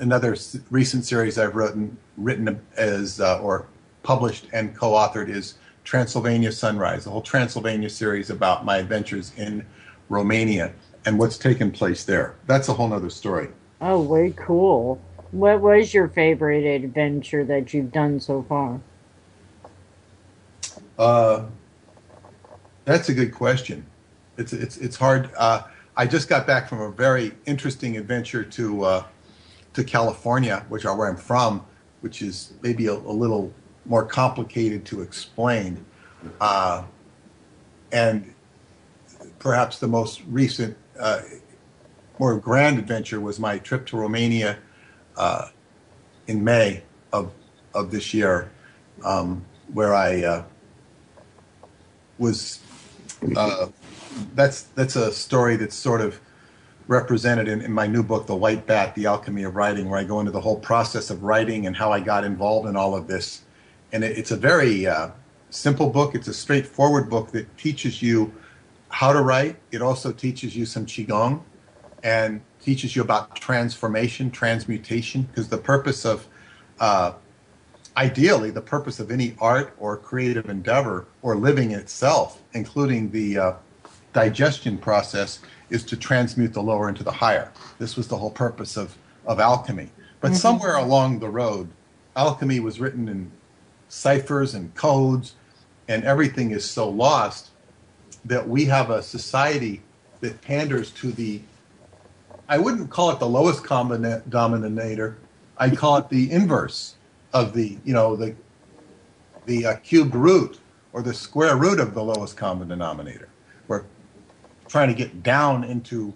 [SPEAKER 2] another recent series I've written as or published and co-authored is Transylvania Sunrise, the whole Transylvania series about my adventures in Romania and what's taken place there. That's a whole nother story.
[SPEAKER 1] Oh, way cool. What was your favorite adventure that you've done so far?
[SPEAKER 2] That's a good question. It's hard. I just got back from a very interesting adventure to California, where I'm from, which is maybe a little more complicated to explain. And perhaps the most recent, more grand adventure was my trip to Romania in May of this year, where I was. That's a story that's sort of represented in my new book, The White Bat: The Alchemy of Writing, where I go into the whole process of writing and how I got involved in all of this. And it's a very simple book. It's a straightforward book that teaches you how to write. It also teaches you some Qigong and teaches you about transformation, transmutation, because the purpose of, ideally, the purpose of any art or creative endeavor or living itself, including the digestion process, is to transmute the lower into the higher. This was the whole purpose of alchemy. But somewhere along the road, alchemy was written in ciphers and codes, and everything is so lost that we have a society that panders to the, I wouldn't call it the lowest common denominator, I'd call it the inverse of the the cubed root or the square root of the lowest common denominator. We're trying to get down into,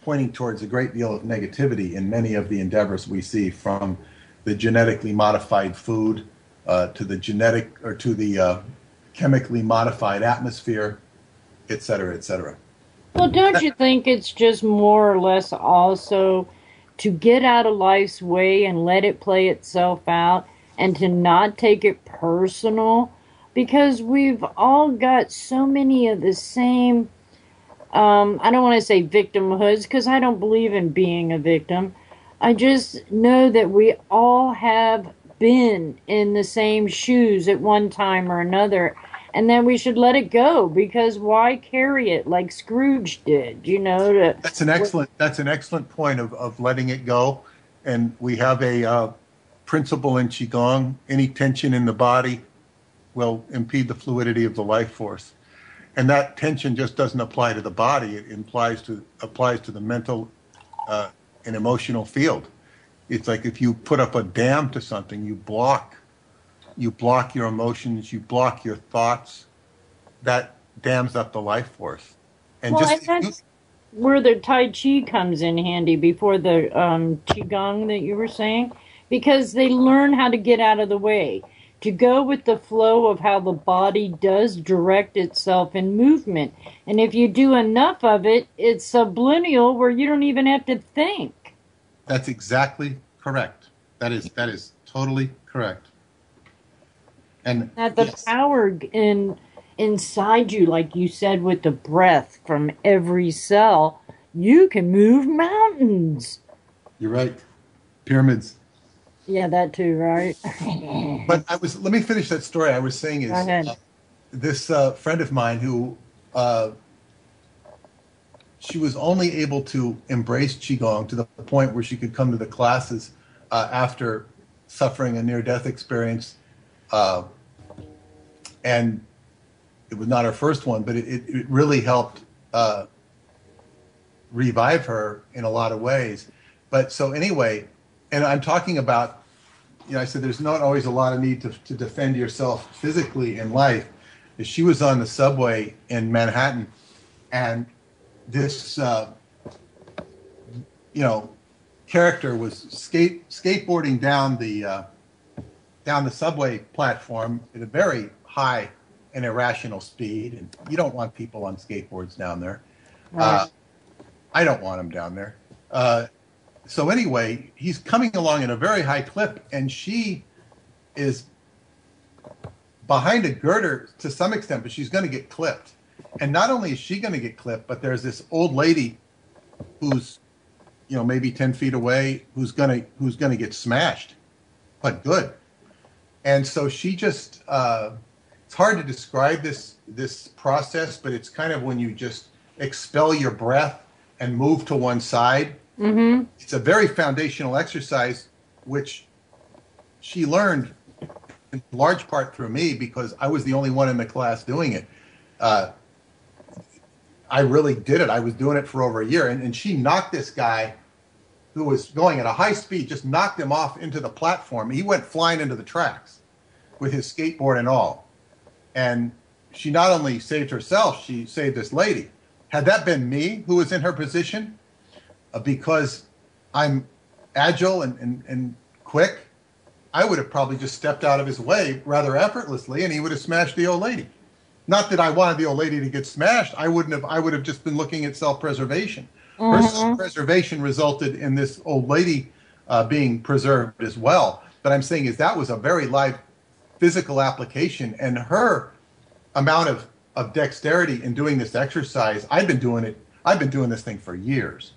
[SPEAKER 2] pointing towards a great deal of negativity in many of the endeavors we see, from the genetically modified food to the chemically modified atmosphere, et cetera, et cetera.
[SPEAKER 1] Well, don't you think it's just more or less also to get out of life's way and let it play itself out and to not take it personal? Because we've all got so many of the same, I don't want to say victimhoods, because I don't believe in being a victim. I just know that we all have been in the same shoes at one time or another, and then we should let it go, because why carry it like Scrooge did,
[SPEAKER 2] That's an excellent point of letting it go. And we have a principle in Qigong: any tension in the body will impede the fluidity of the life force. And that tension just doesn't apply to the body. It applies to the mental and emotional field. It's like if you put up a dam to something, you block your emotions, you block your thoughts. That dams up the life force. And
[SPEAKER 1] and that's where the Tai Chi comes in handy before the Qigong that you were saying, because they learn how to get out of the way, to go with the flow of how the body does direct itself in movement. And if you do enough of it, it's subliminal where you don't even have to think.
[SPEAKER 2] That's exactly correct. That is totally correct. And
[SPEAKER 1] that the power inside you, like you said, with the breath from every cell, you can move mountains.
[SPEAKER 2] You're right. Pyramids.
[SPEAKER 1] Yeah, that too, right?
[SPEAKER 2] But let me finish that story. I was saying is this friend of mine who she was only able to embrace Qigong to the point where she could come to the classes after suffering a near-death experience. And it was not her first one, but it really helped revive her in a lot of ways. But so anyway, and I'm talking about, I said there's not always a lot of need to defend yourself physically in life. She was on the subway in Manhattan, and this, character was skateboarding down the subway platform at a very high and irrational speed, and you don't want people on skateboards down there. Right. I don't want them down there. So anyway, he's coming along at a very high clip, and she is behind a girder to some extent, but she's going to get clipped. And not only is she going to get clipped, but there's this old lady who's, maybe 10 feet away, who's going to get smashed, but good. And so she just, it's hard to describe this process, but it's kind of when you just expel your breath and move to one side. Mm-hmm. It's a very foundational exercise, which she learned in large part through me, because I was the only one in the class doing it. I really did it. I was doing it for over a year, and she knocked this guy who was going at a high speed, just knocked him off into the platform. He went flying into the tracks with his skateboard and all. And she not only saved herself, she saved this lady. Had that been me who was in her position, because I'm agile and quick, I would have probably just stepped out of his way rather effortlessly, and he would have smashed the old lady. Not that I wanted the old lady to get smashed. I would have just been looking at self-preservation. Mm-hmm. Her self-preservation resulted in this old lady being preserved as well. But I'm saying is that was a very live physical application, and her amount of dexterity in doing this exercise, I've been doing this thing for years.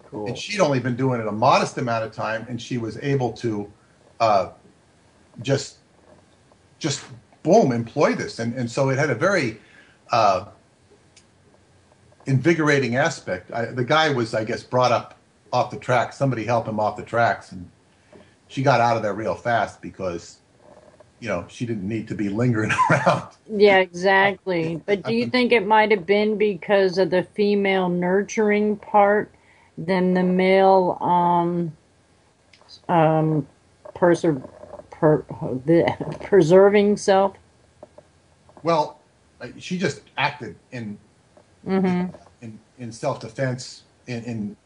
[SPEAKER 2] Cool. And she'd only been doing it a modest amount of time, and she was able to just boom, employ this. And so it had a very invigorating aspect. The guy was, I guess, brought up off the tracks. Somebody helped him off the tracks, and she got out of there real fast because, she didn't need to be lingering around. Yeah,
[SPEAKER 1] exactly. But do you think it might have been because of the female nurturing part than the male preserving self.
[SPEAKER 2] Well, she just acted in self-defense in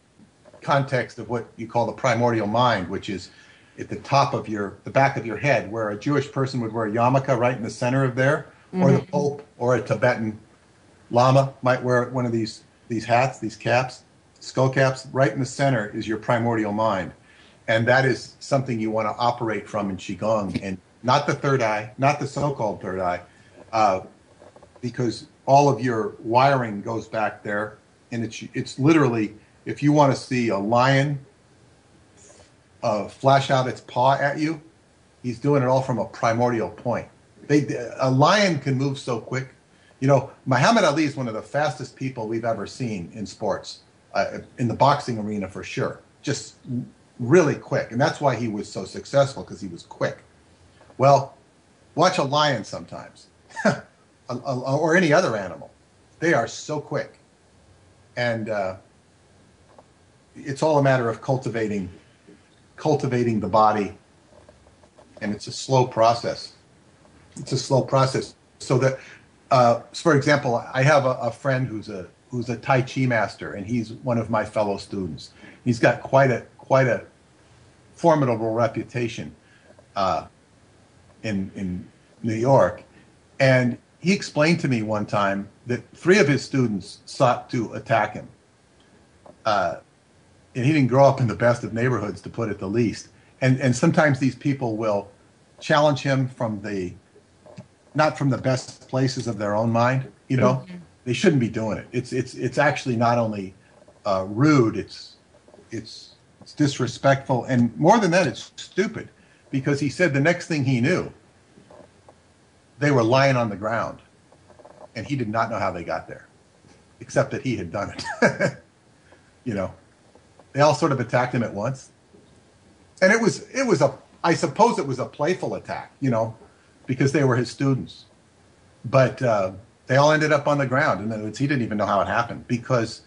[SPEAKER 2] context of what you call the primordial mind, which is at the top of the back of your head, where a Jewish person would wear a yarmulke right in the center of there, or the Pope or a Tibetan Lama might wear one of these hats, these caps, skull caps. Right in the center is your primordial mind, and that is something you want to operate from in Qigong, and not the third eye, not the so-called third eye, because all of your wiring goes back there, and it's literally, if you want to see a lion flash out its paw at you, he's doing it all from a primordial point. A lion can move so quick. You know, Muhammad Ali is one of the fastest people we've ever seen in sports, in the boxing arena for sure. Just really quick, and that's why he was so successful, because he was quick. Well, watch a lion sometimes, or any other animal. They are so quick, and it's all a matter of cultivating the body, and it's a slow process. So that, for example, I have a friend who's a Tai Chi master, and he's one of my fellow students. He's got quite a formidable reputation in New York, and he explained to me one time that 3 of his students sought to attack him. And he didn't grow up in the best of neighborhoods, to put it the least. And sometimes these people will challenge him not from the best places of their own mind. You know, they shouldn't be doing it. It's actually not only rude, it's disrespectful, and more than that, it's stupid. Because he said the next thing he knew, they were lying on the ground, and he did not know how they got there, except that he had done it. You know. They all sort of attacked him at once, and I suppose it was a playful attack, you know, because they were his students. But they all ended up on the ground, and he didn't even know how it happened, because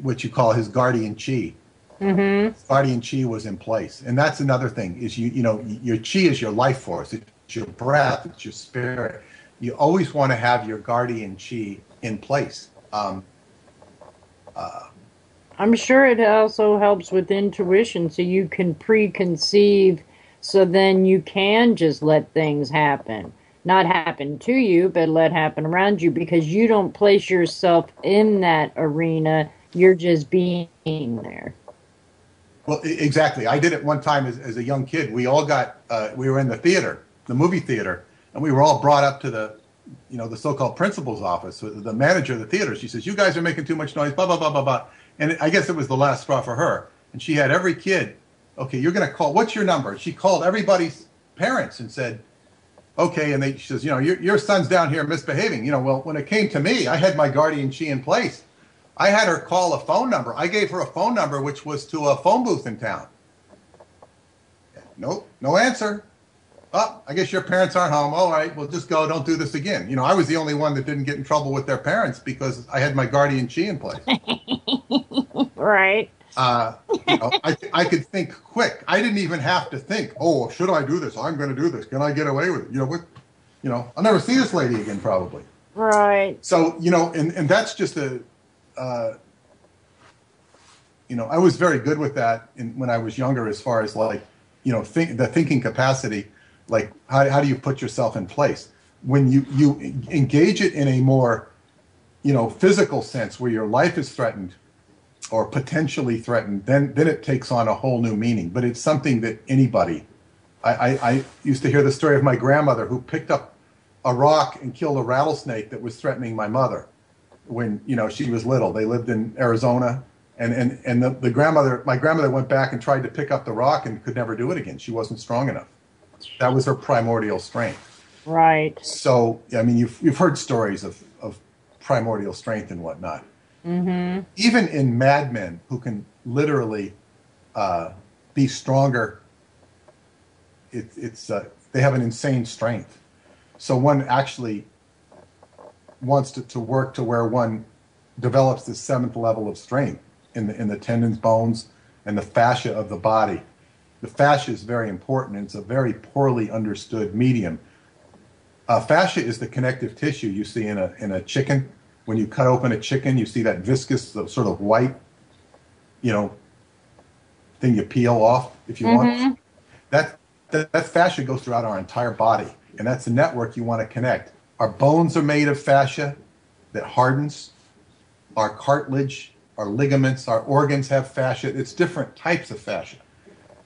[SPEAKER 2] what you call his guardian chi. Guardian chi was in place, and that's another thing. Is you know, your chi is your life force, it's your breath, it's your spirit. You always want to have your guardian chi in place.
[SPEAKER 1] I'm sure it also helps with intuition, so you can preconceive, so then you can just let things happen. Not happen to you, but let happen around you, because you don't place yourself in that arena. You're just being there.
[SPEAKER 2] Well, exactly. I did it one time as a young kid. We all we were in the theater, the movie theater, and we were all brought up to the so-called principal's office, the manager of the theater. She says, "You guys are making too much noise, blah, blah, blah, blah, blah." And I guess it was the last straw for her. And she had every kid, okay, you're going to call, what's your number? She called everybody's parents and said, okay, and she says, you know, your son's down here misbehaving. You know, well, when it came to me, I had my guardian chi in place. I had her call a phone number. I gave her a phone number, which was to a phone booth in town. Nope, no answer. Oh, I guess your parents aren't home. All right, well, just go. Don't do this again. You know, I was the only one that didn't get in trouble with their parents because I had my guardian chi in place.
[SPEAKER 1] Right.
[SPEAKER 2] You know, I could think quick. I didn't even have to think, oh, should I do this? I'm going to do this. Can I get away with it? You know, I'll never see this lady again, probably.
[SPEAKER 1] Right.
[SPEAKER 2] So, you know, and that's just I was very good with that when I was younger, as far as like, you know, the thinking capacity, like how do you put yourself in place? When you engage it in a more, you know, physical sense where your life is threatened or potentially threatened, then it takes on a whole new meaning. But it's something that anybody, I used to hear the story of my grandmother who picked up a rock and killed a rattlesnake that was threatening my mother when, you know, she was little. They lived in Arizona, and my grandmother went back and tried to pick up the rock and could never do it again. She wasn't strong enough. That was her primordial strength.
[SPEAKER 1] Right.
[SPEAKER 2] So, I mean, you've heard stories of primordial strength and whatnot.
[SPEAKER 1] Mm-hmm.
[SPEAKER 2] Even in madmen who can literally be stronger, they have an insane strength. So one actually wants to work to where one develops this 7th level of strength in the tendons, bones, and the fascia of the body. the fascia is very important, and it's a very poorly understood medium. Fascia is the connective tissue you see in a chicken. When you cut open a chicken, you see that viscous, sort of white, thing you peel off if you want. That fascia goes throughout our entire body, and that's the network you want to connect. Our bones are made of fascia that hardens. Our cartilage, our ligaments, our organs have fascia. It's different types of fascia,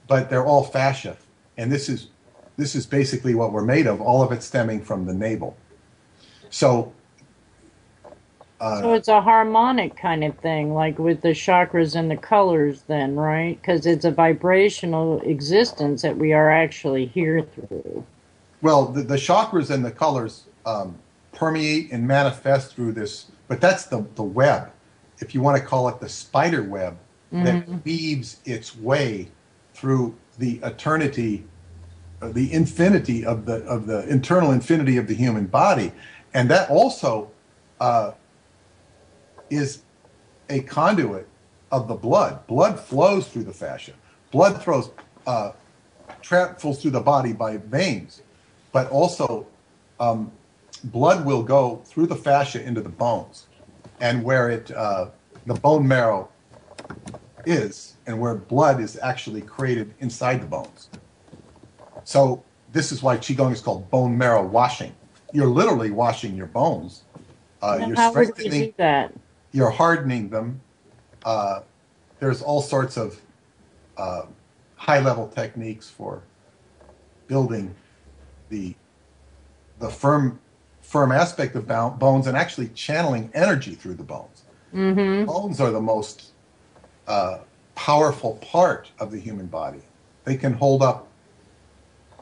[SPEAKER 2] but they're all fascia. And this is basically what we're made of, all of it stemming from the navel. So
[SPEAKER 1] it's a harmonic kind of thing, like with the chakras and the colors then, right? Because it's a vibrational existence that we are actually here through.
[SPEAKER 2] Well, the chakras and the colors permeate and manifest through this, but that's the web. If you want to call it the spider web that weaves its way through the eternity, the infinity of the internal infinity of the human body. And that also is a conduit of the blood. Blood flows through the fascia. Blood travels through the body by veins, but also blood will go through the fascia into the bones, and where the bone marrow is, and where blood is actually created inside the bones. So this is why Qigong is called bone marrow washing. You're literally washing your bones. You're
[SPEAKER 1] how would
[SPEAKER 2] strengthening.
[SPEAKER 1] you do that?
[SPEAKER 2] You're hardening them. There's all sorts of high-level techniques for building the firm aspect of bones and actually channeling energy through the bones. Bones are the most powerful part of the human body. They can hold up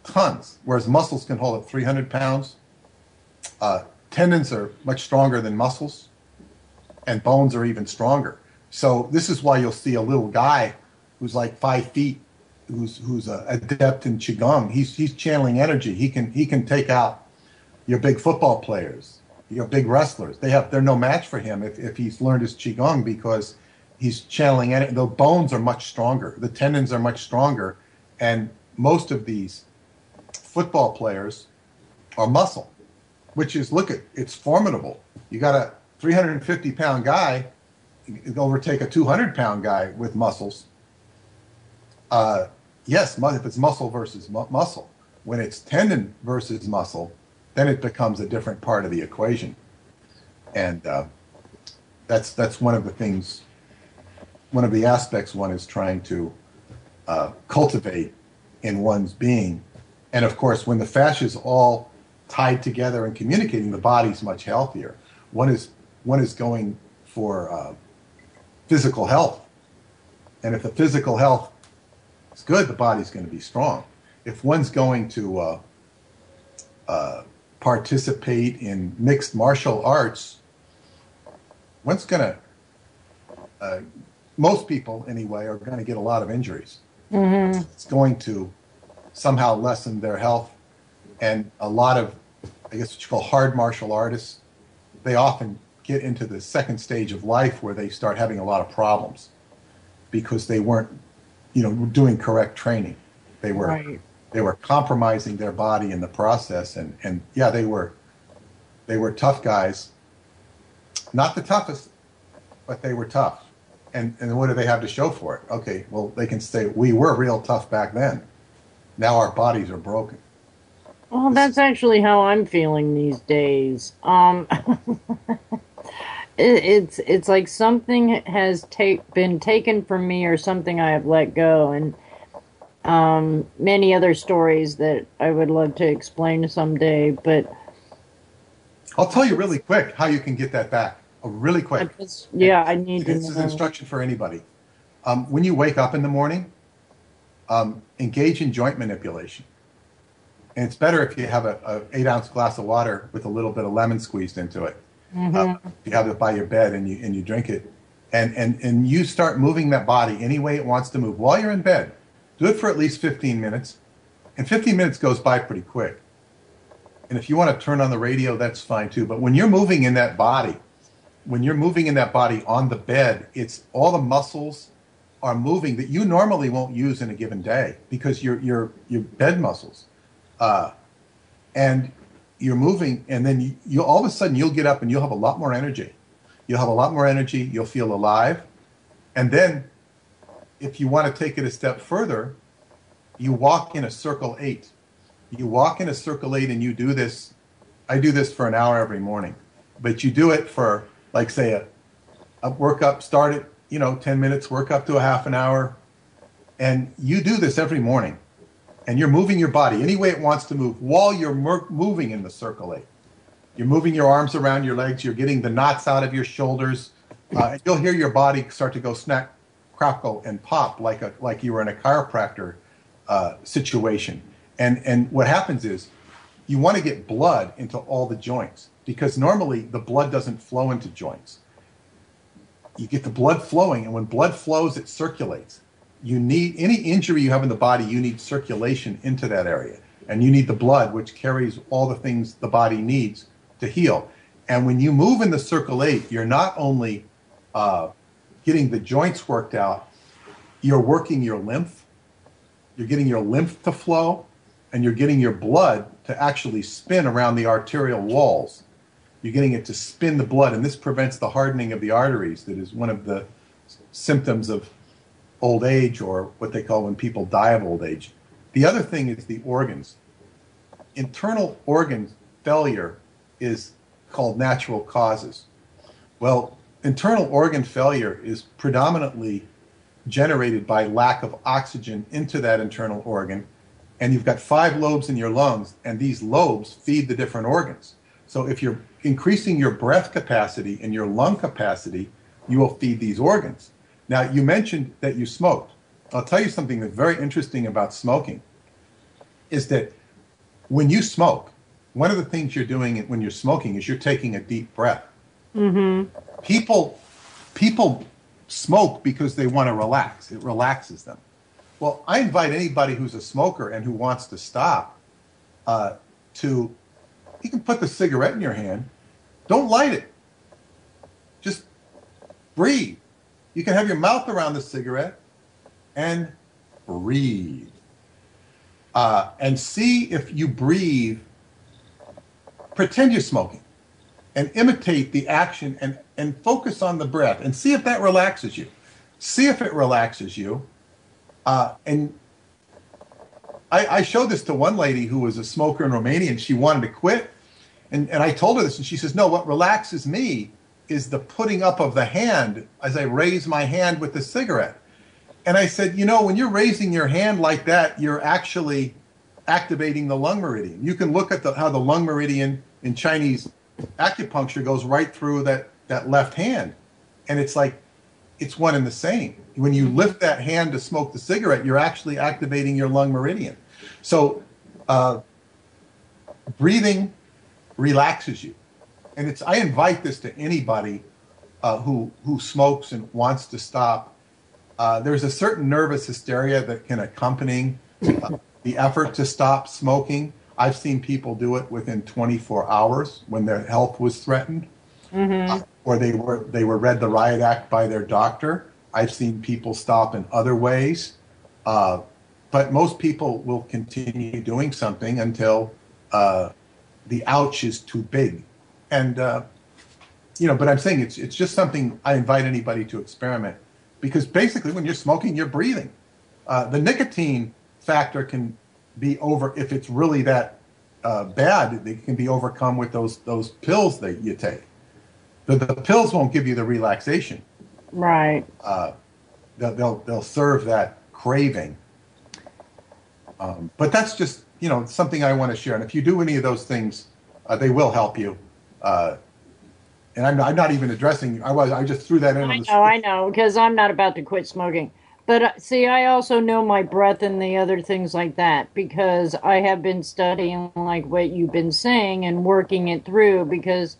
[SPEAKER 2] tons, whereas muscles can hold up 300 pounds. Tendons are much stronger than muscles, and bones are even stronger. So this is why you'll see a little guy who's like 5 feet, who's an adept in Qigong. He's channeling energy. He can take out your big football players, your big wrestlers. They're no match for him if he's learned his Qigong, because he's channeling energy. The bones are much stronger. The tendons are much stronger, and most of these football players are muscle, which is, it's formidable. You got a 350-pound guy overtake a 200-pound guy with muscles. Yes, if it's muscle versus muscle. When it's tendon versus muscle, then it becomes a different part of the equation. And that's one of the things, one of the aspects one is trying to cultivate in one's being. And of course, when the fascia is all tied together and communicating, the body's much healthier. One is going for physical health. And if the physical health is good, the body's going to be strong. If one's going to participate in mixed martial arts, one's going to, most people anyway, are going to get a lot of injuries. It's going to somehow lessen their health. And a lot of, I guess what you call hard martial artists, they often get into the second stage of life where they start having a lot of problems because they weren't, doing correct training. They were compromising their body in the process, and yeah, they were tough guys. Not the toughest, but they were tough. And what do they have to show for it? Okay, well, they can say, we were real tough back then. Now our bodies are broken.
[SPEAKER 1] Well, that's actually how I'm feeling these days. It's like something has been taken from me, or something I have let go, and many other stories that I would love to explain someday. But
[SPEAKER 2] I'll tell you really quick how you can get that back. Really quick.
[SPEAKER 1] I need to know.
[SPEAKER 2] This is instruction for anybody. When you wake up in the morning, engage in joint manipulation. And it's better if you have a 8-ounce glass of water with a little bit of lemon squeezed into it. If you have it by your bed and you drink it, and you start moving that body any way it wants to move while you're in bed. Do it for at least 15 minutes, and 15 minutes goes by pretty quick. And if you want to turn on the radio, that's fine too. But when you're moving in that body, on the bed, it's all the muscles are moving that you normally won't use in a given day because your bed muscles, and you're moving, and then you all of a sudden you'll get up and you'll have a lot more energy. You'll have a lot more energy. You'll feel alive, and then if you want to take it a step further, you walk in a circle 8. You walk in a circle 8, and you do this. I do this for an hour every morning, but you do it for, like, say, a workup. Start at 10 minutes, work up to a half an hour, and you do this every morning, and you're moving your body any way it wants to move while you're moving in the circle 8. You're moving your arms around your legs. You're getting the knots out of your shoulders. And you'll hear your body start to go snap, crackle, and pop like you were in a chiropractor situation. And what happens is you want to get blood into all the joints, because normally the blood doesn't flow into joints. You get the blood flowing, and when blood flows, it circulates. You need any injury you have in the body, you need circulation into that area. And you need the blood, which carries all the things the body needs to heal. And when you move in the circle 8, you're not only getting the joints worked out, you're working your lymph. You're getting your lymph to flow, and you're getting your blood to actually spin around the arterial walls. You're getting it to spin the blood, and this prevents the hardening of the arteries. That is one of the symptoms of old age, or what they call when people die of old age. The other thing is the organs. Internal organ failure is called natural causes. Well, internal organ failure is predominantly generated by lack of oxygen into that internal organ, and you've got 5 lobes in your lungs, and these lobes feed the different organs. So if you're increasing your breath capacity and your lung capacity, you will feed these organs. Now, you mentioned that you smoked. I'll tell you something that's very interesting about smoking, is that when you smoke, one of the things you're doing when you're smoking is you're taking a deep breath. Mm-hmm. People smoke because they want to relax. It relaxes them. Well, I invite anybody who's a smoker and who wants to stop you can put the cigarette in your hand. Don't light it. Just breathe. You can have your mouth around the cigarette and breathe. And see if you breathe. Pretend you're smoking and imitate the action and focus on the breath and see if that relaxes you. See if it relaxes you. And I showed this to one lady who was a smoker in Romania, and she wanted to quit. And I told her this, and she says, no, what relaxes me is the putting up of the hand as I raise my hand with the cigarette. And I said, when you're raising your hand like that, you're actually activating the lung meridian. You can look at how the lung meridian in Chinese acupuncture goes right through that left hand. And it's like, it's one and the same. When you lift that hand to smoke the cigarette, you're actually activating your lung meridian. So breathing relaxes you. And I invite this to anybody who smokes and wants to stop. There's a certain nervous hysteria that can accompany the effort to stop smoking. I've seen people do it within 24 hours when their health was threatened. Mm-hmm. Or they were read the riot act by their doctor. I've seen people stop in other ways, but most people will continue doing something until the ouch is too big. And but I'm saying it's just something I invite anybody to experiment, because basically when you're smoking, you're breathing. The nicotine factor can be over if it's really that bad. It can be overcome with those pills that you take. The pills won't give you the relaxation.
[SPEAKER 1] Right.
[SPEAKER 2] They'll serve that craving. But that's just something I want to share. And if you do any of those things, they will help you. And I'm not even addressing you. I just threw that in.
[SPEAKER 1] I know, because I'm not about to quit smoking. But see, I also know my breath and the other things like that, because I have been studying like what you've been saying and working it through, because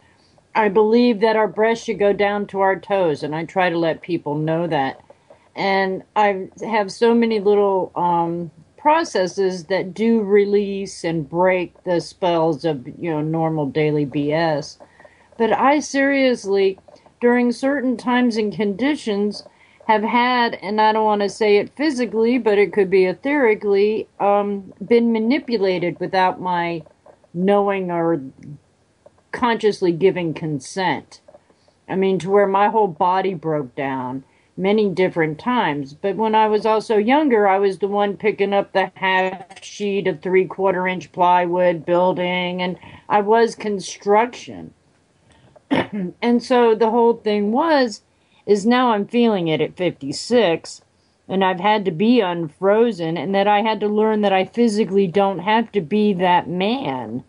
[SPEAKER 1] I believe that our breath should go down to our toes, and I try to let people know that. And I have so many little processes that do release and break the spells of normal daily BS. But I seriously, during certain times and conditions, have had, and I don't want to say it physically, but it could be etherically, been manipulated without my knowing or consciously giving consent. I mean, to where my whole body broke down many different times. But when I was also younger, I was the one picking up the half sheet of 3/4 inch plywood building, and I was construction. And so the whole thing is now I'm feeling it at 56, and I've had to be unfrozen, and that I had to learn that I physically don't have to be that man.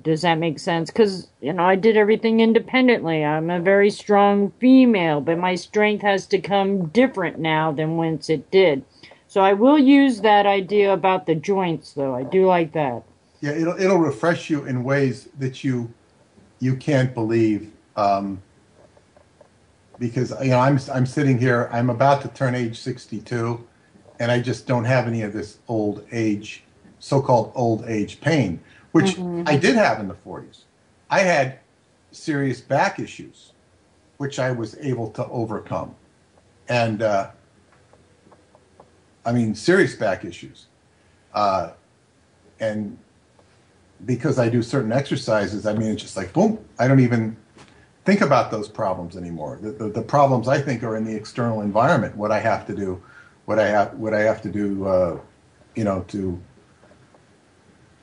[SPEAKER 1] Does that make sense? Because, I did everything independently. I'm a very strong female, but my strength has to come different now than once it did. So I will use that idea about the joints, though. I do like that.
[SPEAKER 2] Yeah, it'll refresh you in ways that you can't believe. Because I'm sitting here. I'm about to turn age 62, and I just don't have any of this so-called old age pain, which I did have in the 40s. I had serious back issues, which I was able to overcome. And, serious back issues. And because I do certain exercises, it's just like, boom, I don't even think about those problems anymore. The problems, I think, are in the external environment, what I have to do,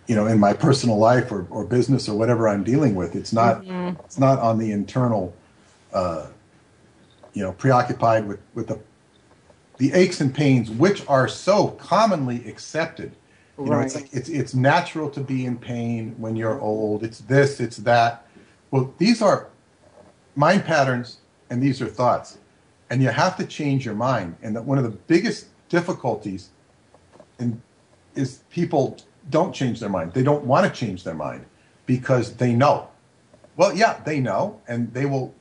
[SPEAKER 2] in my personal life or business or whatever I'm dealing with. It's not on the internal, preoccupied with the aches and pains, which are so commonly accepted. It's like it's natural to be in pain when you're old. It's this, it's that. Well, these are mind patterns and these are thoughts, and you have to change your mind. And one of the biggest difficulties is people don't change their mind. They don't want to change their mind because they know. Well, yeah, they know, and they will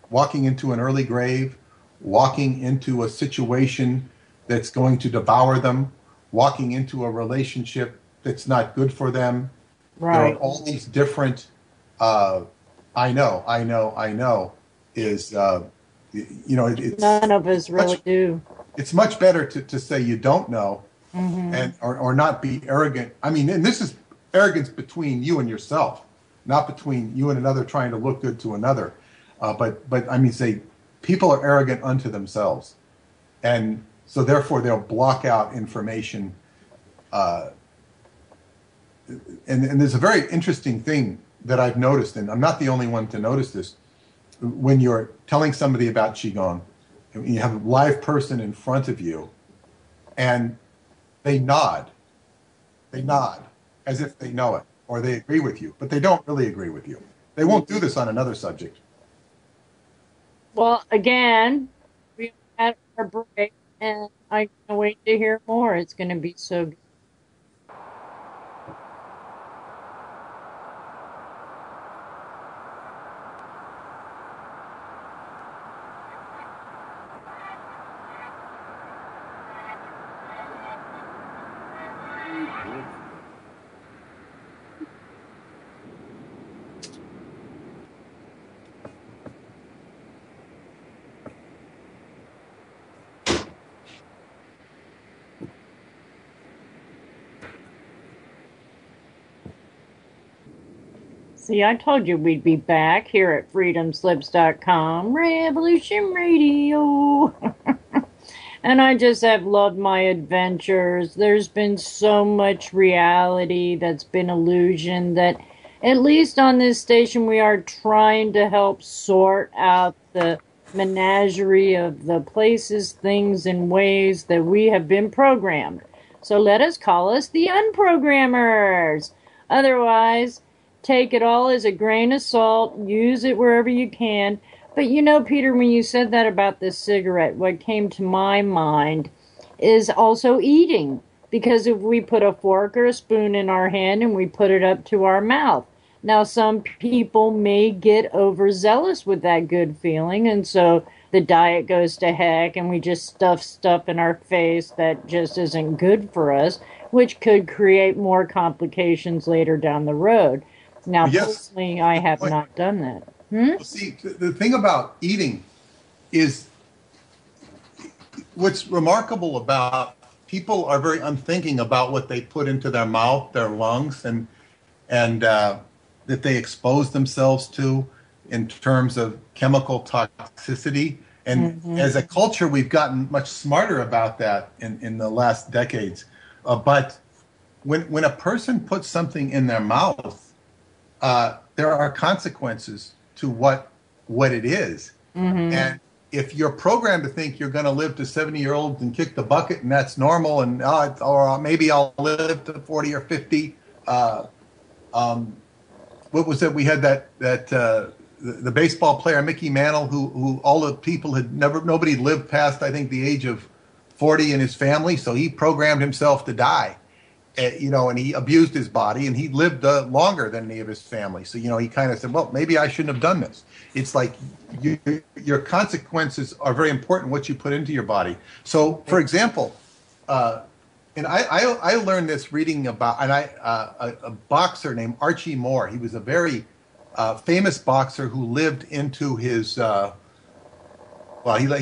[SPEAKER 2] walking into an early grave, walking into a situation that's going to devour them, walking into a relationship that's not good for them.
[SPEAKER 1] Right.
[SPEAKER 2] There are all these different, I know, is, it's...
[SPEAKER 1] None of us really do.
[SPEAKER 2] It's much better to say you don't know or not be arrogant. And this is arrogance between you and yourself, not between you and another trying to look good to another. But say people are arrogant unto themselves. And so therefore they'll block out information. And there's a very interesting thing that I've noticed, and I'm not the only one to notice this. When you're telling somebody about Qigong, and you have a live person in front of you, and they nod as if they know it, or they agree with you, but they don't really agree with you. They won't do this on another subject.
[SPEAKER 1] Well, again, we had our break, and I can't wait to hear more. It's going to be so good. See, I told you we'd be back here at freedomslips.com, Revolution Radio. And I just have loved my adventures. There's been so much reality that's been illusion that, at least on this station, we are trying to help sort out the menagerie of the places, things, and ways that we have been programmed. So let us call us the unprogrammers. Otherwise, take it all as a grain of salt, use it wherever you can. But Peter, when you said that about the cigarette, what came to my mind is also eating. Because if we put a fork or a spoon in our hand and we put it up to our mouth, now some people may get overzealous with that good feeling, and so the diet goes to heck and we just stuff stuff in our face that just isn't good for us, which could create more complications later down the road. Now, personally, I have not done that.
[SPEAKER 2] Well, see, the thing about eating is what's remarkable about people are very unthinking about what they put into their mouth, their lungs, and that they expose themselves to in terms of chemical toxicity. And as a culture, we've gotten much smarter about that in the last decades. But when a person puts something in their mouth, there are consequences to what it is. And if you're programmed to think you're going to live to 70-year-olds and kick the bucket and that's normal, and or maybe I'll live to 40 or 50. What was it? We had the baseball player Mickey Mantle, who all the people nobody lived past, I think, the age of 40 in his family, so he programmed himself to die. And he abused his body, and he lived longer than any of his family. So, he kind of said, well, maybe I shouldn't have done this. It's like your consequences are very important, what you put into your body. So, for example, and I learned this reading about a boxer named Archie Moore. He was a very famous boxer who lived into his, he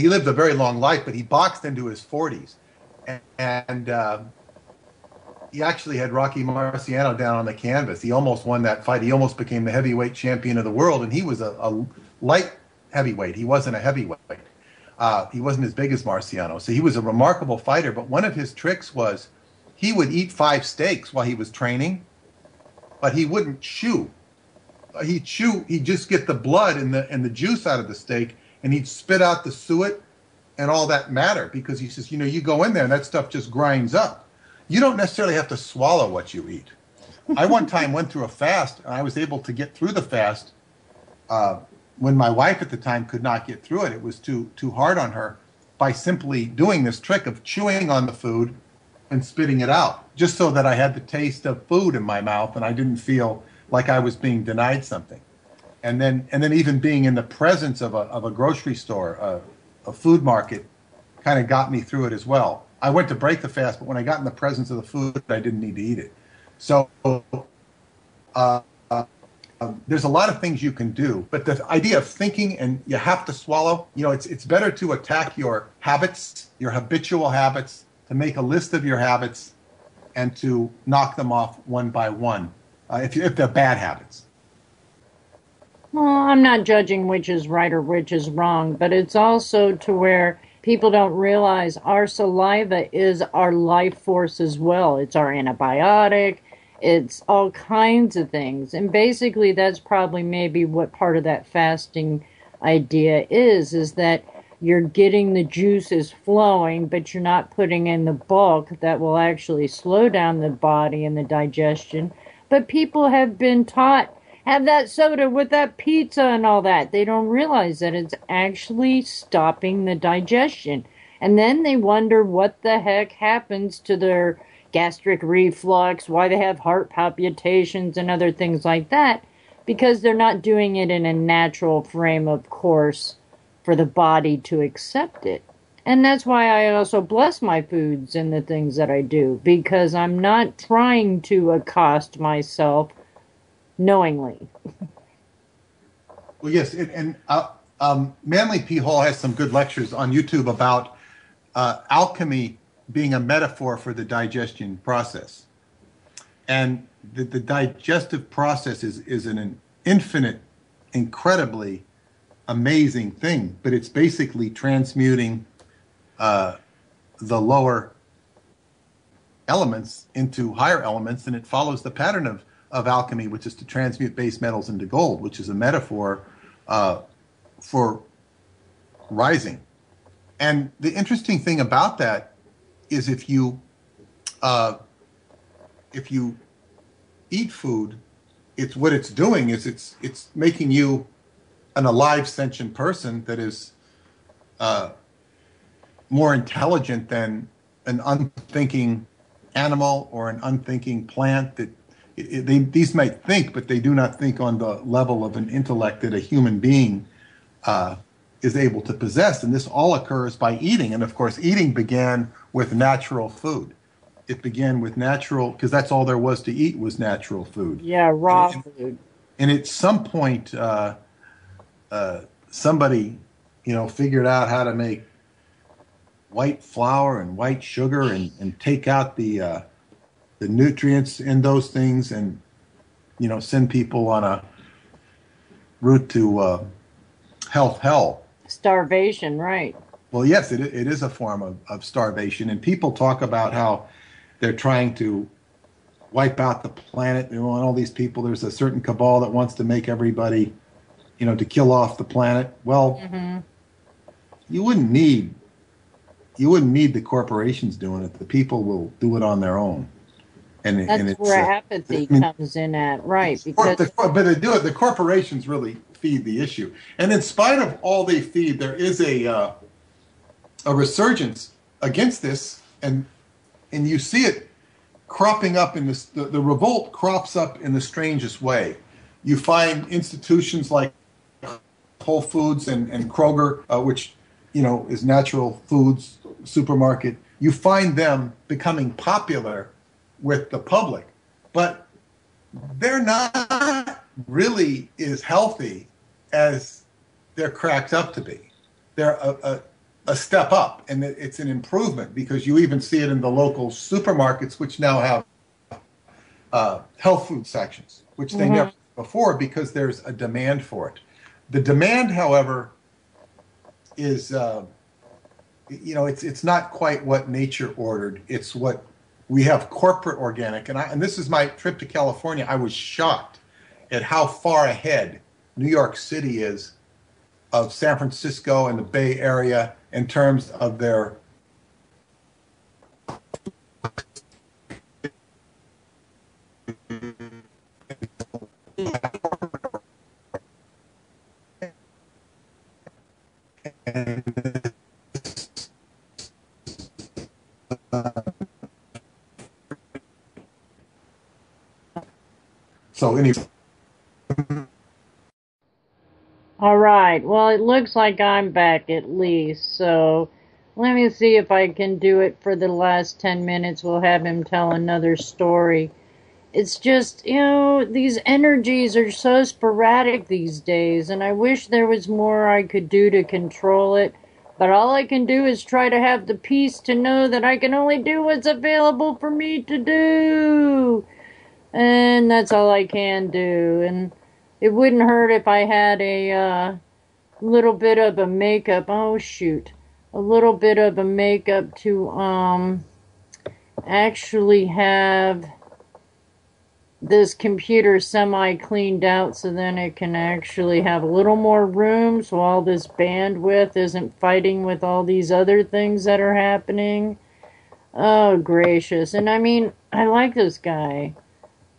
[SPEAKER 2] lived a very long life, but he boxed into his 40s. And he actually had Rocky Marciano down on the canvas. He almost won that fight. He almost became the heavyweight champion of the world, and he was a light heavyweight. He wasn't a heavyweight. He wasn't as big as Marciano. So he was a remarkable fighter, but one of his tricks was he would eat 5 steaks while he was training, but he wouldn't chew. He'd just get the blood and the juice out of the steak, and he'd spit out the suet and all that matter, because he says, you go in there and that stuff just grinds up. You don't necessarily have to swallow what you eat. I one time went through a fast, and I was able to get through the fast when my wife at the time could not get through it. It was too hard on her, by simply doing this trick of chewing on the food and spitting it out, just so that I had the taste of food in my mouth and I didn't feel like I was being denied something. And then even being in the presence of a grocery store, a food market, kind of got me through it as well. I went to break the fast, but when I got in the presence of the food, I didn't need to eat it. So there's a lot of things you can do, but the idea of thinking and you have to swallow, it's better to attack your habits, your habitual habits, to make a list of your habits and to knock them off one by one, if they're bad habits.
[SPEAKER 1] Well, I'm not judging which is right or which is wrong, but it's also to where people don't realize our saliva is our life force as well. It's our antibiotic. It's all kinds of things. And basically that's probably maybe what part of that fasting idea is that you're getting the juices flowing, but you're not putting in the bulk that will actually slow down the body and the digestion. But people have been taught, have that soda with that pizza and all that. They don't realize that it's actually stopping the digestion. And then they wonder what the heck happens to their gastric reflux, why they have heart palpitations and other things like that, because they're not doing it in a natural frame of course for the body to accept it. And that's why I also bless my foods and the things that I do, because I'm not trying to accost myself knowingly.
[SPEAKER 2] Well, yes, and Manly P. Hall has some good lectures on YouTube about alchemy being a metaphor for the digestion process. And the digestive process is an infinite, incredibly amazing thing, but it's basically transmuting the lower elements into higher elements, and it follows the pattern of alchemy, which is to transmute base metals into gold, which is a metaphor for rising. And the interesting thing about that is if you eat food, it's what it's doing is it's making you an alive, sentient person that is more intelligent than an unthinking animal or an unthinking plant. That these might think, but they do not think on the level of an intellect that a human being is able to possess. And this all occurs by eating. And of course, eating began with natural food. It began with natural, because that's all there was to eat was natural food.
[SPEAKER 1] Yeah, raw food.
[SPEAKER 2] And at some point, somebody, figured out how to make white flour and white sugar and take out the nutrients in those things and, send people on a route to health hell.
[SPEAKER 1] Starvation, right.
[SPEAKER 2] Well, yes, it is a form of starvation. And people talk about how they're trying to wipe out the planet. And all these people, there's a certain cabal that wants to make everybody, to kill off the planet. Well, you wouldn't need the corporations doing it. The people will do it on their own. And
[SPEAKER 1] That's
[SPEAKER 2] it's,
[SPEAKER 1] where apathy comes in at, right? Because
[SPEAKER 2] but they do it. The corporations really feed the issue. And in spite of all they feed, there is a resurgence against this, and you see it cropping up in this. The revolt crops up in the strangest way. You find institutions like Whole Foods and Kroger, which is natural foods supermarket. You find them becoming popular with the public, but they're not really as healthy as they're cracked up to be. They're a step up, and it's an improvement because you even see it in the local supermarkets, which now have health food sections, which they never had before because there's a demand for it. The demand, however, is it's not quite what nature ordered. It's what we have corporate organic, and this is my trip to California. I was shocked at how far ahead New York City is of San Francisco and the Bay Area in terms of their so anyway.
[SPEAKER 1] all right. Well, it looks like I'm back at least. So let me see if I can do it for the last 10 minutes. We'll have him tell another story. It's just, these energies are so sporadic these days, and I wish there was more I could do to control it. But all I can do is try to have the peace to know that I can only do what's available for me to do. And that's all I can do. And it wouldn't hurt if I had a little bit of a makeup. Oh, shoot. A little bit of a makeup to actually have this computer semi-cleaned out so then it can actually have a little more room so all this bandwidth isn't fighting with all these other things that are happening. Oh, gracious. And I mean, I like this guy.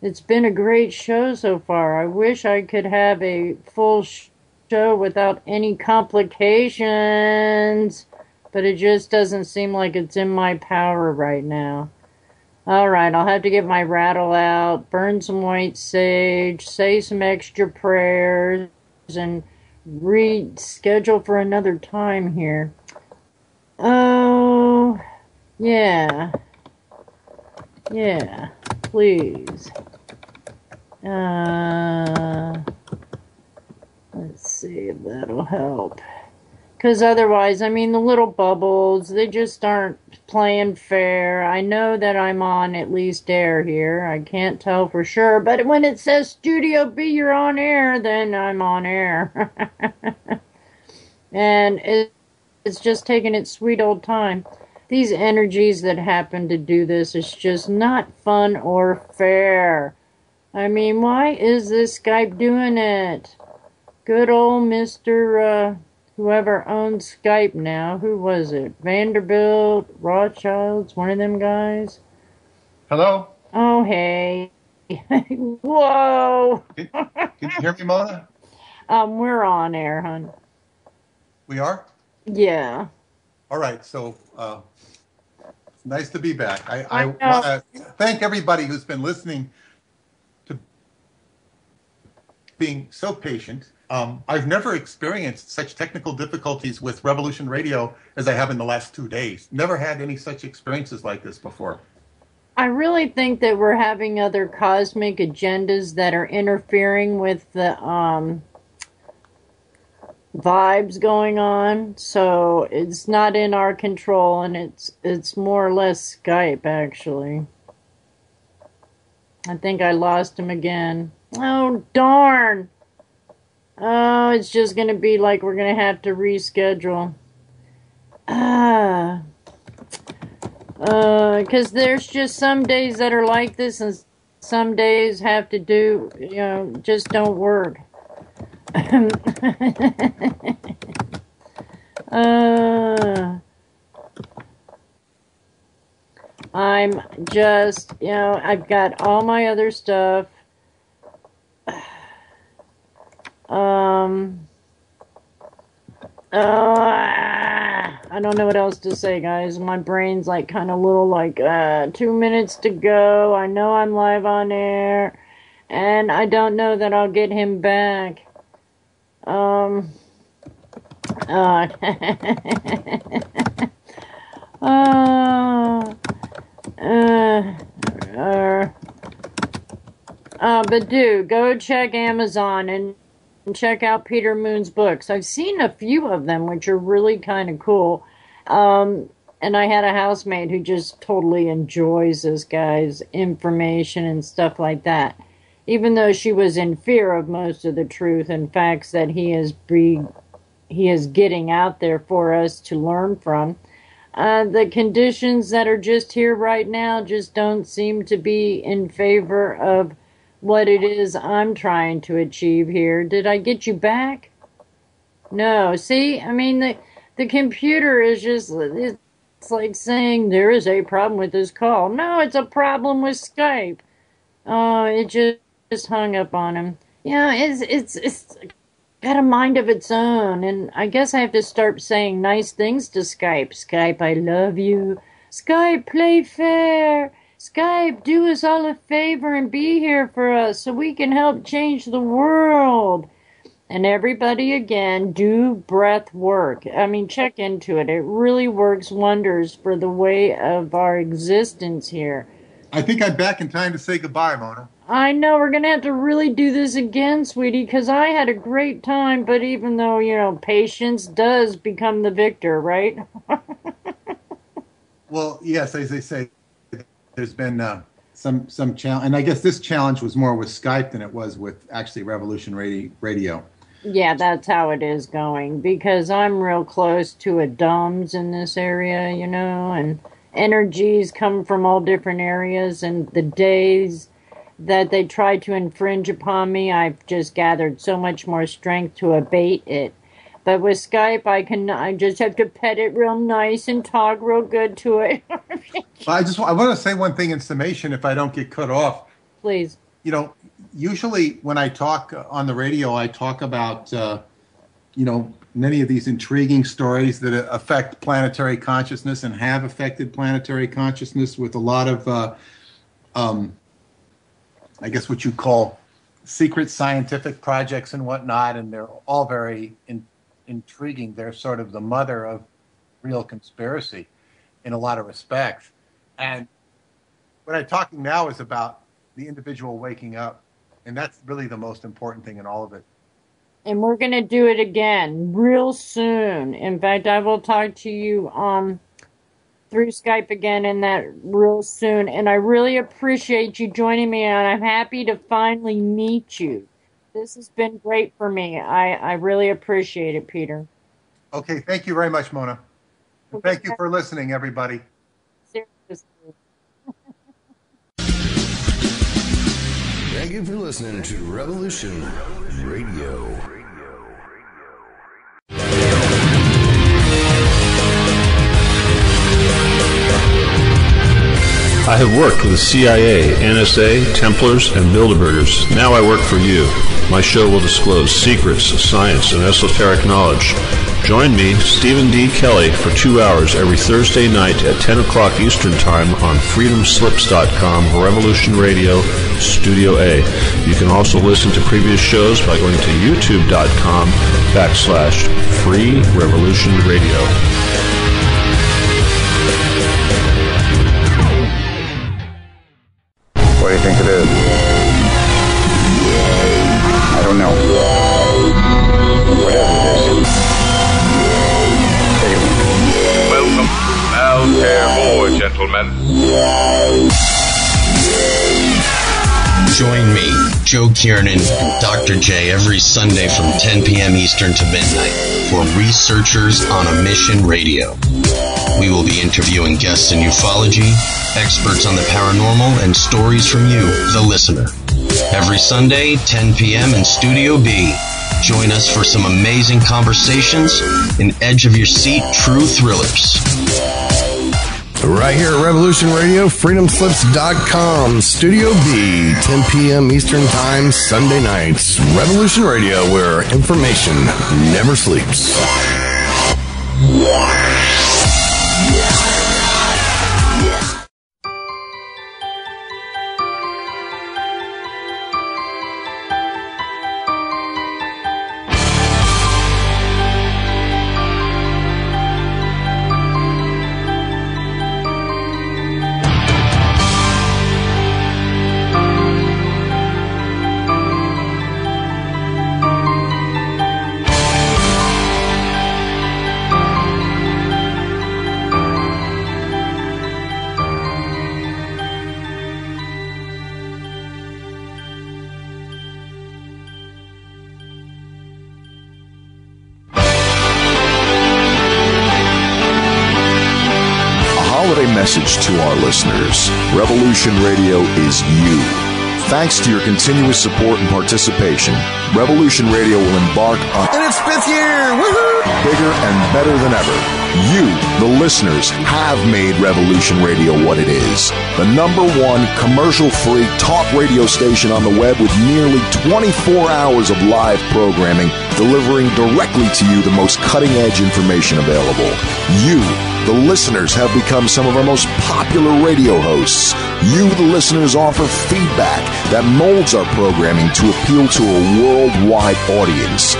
[SPEAKER 1] It's been a great show so far. I wish I could have a full show without any complications, but it just doesn't seem like it's in my power right now. All right, I'll have to get my rattle out, burn some white sage, say some extra prayers, and reschedule for another time here. Oh, yeah. Yeah, please. Let's see if that'll help. Because otherwise, I mean, the little bubbles, they just aren't playing fair. I know that I'm on at least air here. I can't tell for sure. But when it says Studio B, you're on air, then I'm on air. And it's just taking its sweet old time. These energies that happen to do this is just not fun or fair. I mean, why is this Skype doing it? Good old Mr. Whoever owns Skype now. Who was it? Vanderbilt, Rothschilds, one of them guys?
[SPEAKER 2] Hello?
[SPEAKER 1] Oh, hey. Whoa!
[SPEAKER 2] Can you hear me, Mona?
[SPEAKER 1] We're on air, hon.
[SPEAKER 2] We are?
[SPEAKER 1] Yeah.
[SPEAKER 2] All right, so it's nice to be back. I
[SPEAKER 1] I
[SPEAKER 2] want to thank everybody who's been listening to being so patient. I've never experienced such technical difficulties with Revolution Radio as I have in the last 2 days. Never had any such experiences like this before.
[SPEAKER 1] I really think that we're having other cosmic agendas that are interfering with the vibes going on, so it's not in our control, and it's more or less Skype, actually. I think I lost him again. Oh, darn! Oh, it's just gonna be like we're gonna have to reschedule. Because there's just some days that are like this, and some days have to do, just don't work. I'm just, I've got all my other stuff. I don't know what else to say, guys. My brain's like kind of little, like 2 minutes to go. I know I'm live on air, and I don't know that I'll get him back. But go check Amazon and check out Peter Moon's books. I've seen a few of them, which are really kind of cool. And I had a housemate who just totally enjoys this guy's information and stuff like that, even though she was in fear of most of the truth and facts that he is getting out there for us to learn from. The conditions that are just here right now just don't seem to be in favor of what it is I'm trying to achieve here. Did I get you back? No. See, I mean, the computer is just, it's like saying there is a problem with this call. No, it's a problem with Skype. It just hung up on him. Yeah, it's got a mind of its own, and I guess I have to start saying nice things to Skype. Skype, I love you. Skype, play fair. Skype, do us all a favor and be here for us so we can help change the world. And everybody, again, do breath work. I mean, check into it. It really works wonders for the way of our existence here.
[SPEAKER 2] I think I'm back in time to say goodbye, Mona.
[SPEAKER 1] I know, we're going to have to really do this again, sweetie, because I had a great time, but even though, patience does become the victor, right?
[SPEAKER 2] Well, yes, as they say, there's been some challenge, and I guess this challenge was more with Skype than it was with actually Revolution Radio.
[SPEAKER 1] Yeah, that's how it is going, because I'm real close to a DUMS in this area, and energies come from all different areas, and the days that they try to infringe upon me, I've just gathered so much more strength to abate it. But with Skype, I just have to pet it real nice and talk real good to it.
[SPEAKER 2] I want to say one thing in summation, if I don't get cut off.
[SPEAKER 1] Please.
[SPEAKER 2] Usually when I talk on the radio, I talk about, many of these intriguing stories that affect planetary consciousness and have affected planetary consciousness with a lot of, I guess what you call secret scientific projects and whatnot, and they're all very intriguing. They're sort of the mother of real conspiracy in a lot of respects. And what I'm talking now is about the individual waking up, and that's really the most important thing in all of it.
[SPEAKER 1] And we're going to do it again real soon. In fact, I will talk to you through Skype again in that real soon. And I really appreciate you joining me, and I'm happy to finally meet you. This has been great for me. I really appreciate it, Peter.
[SPEAKER 2] Okay, thank you very much, Mona. And thank you for listening, everybody.
[SPEAKER 1] Seriously.
[SPEAKER 7] Thank you for listening to Revolution Radio.
[SPEAKER 8] I have worked with the CIA, NSA, Templars, and Bilderbergers. Now I work for you. My show will disclose secrets of science and esoteric knowledge. Join me, Stephen D. Kelly, for 2 hours every Thursday night at 10 o'clock Eastern Time on freedomslips.com, Revolution Radio, Studio A. You can also listen to previous shows by going to youtube.com/Free Revolution Radio.
[SPEAKER 9] What do you think it is? I don't know. Whatever it is. gentlemen.
[SPEAKER 10] Join me, Joe Kiernan, and Dr. J every Sunday from 10 p.m. Eastern to midnight for Researchers on a Mission Radio. We will be interviewing guests in ufology, experts on the paranormal, and stories from you, the listener. Every Sunday, 10 p.m. in Studio B. Join us for some amazing conversations and edge-of-your-seat true thrillers.
[SPEAKER 7] Right here at Revolution Radio, freedomslips.com, Studio B, 10 p.m. Eastern Time, Sunday nights. Revolution Radio, where information never sleeps.
[SPEAKER 11] Message to our listeners. Revolution Radio is you. Thanks to your continuous support and participation, Revolution Radio will embark on
[SPEAKER 7] its 5th year! Woohoo!
[SPEAKER 11] Bigger and better than ever. You, the listeners, have made Revolution Radio what it is. The #1 commercial-free talk radio station on the web with nearly 24 hours of live programming, delivering directly to you the most cutting-edge information available. You, the listeners, have become some of our most popular radio hosts. You, the listeners, offer feedback that molds our programming to appeal to a worldwide audience.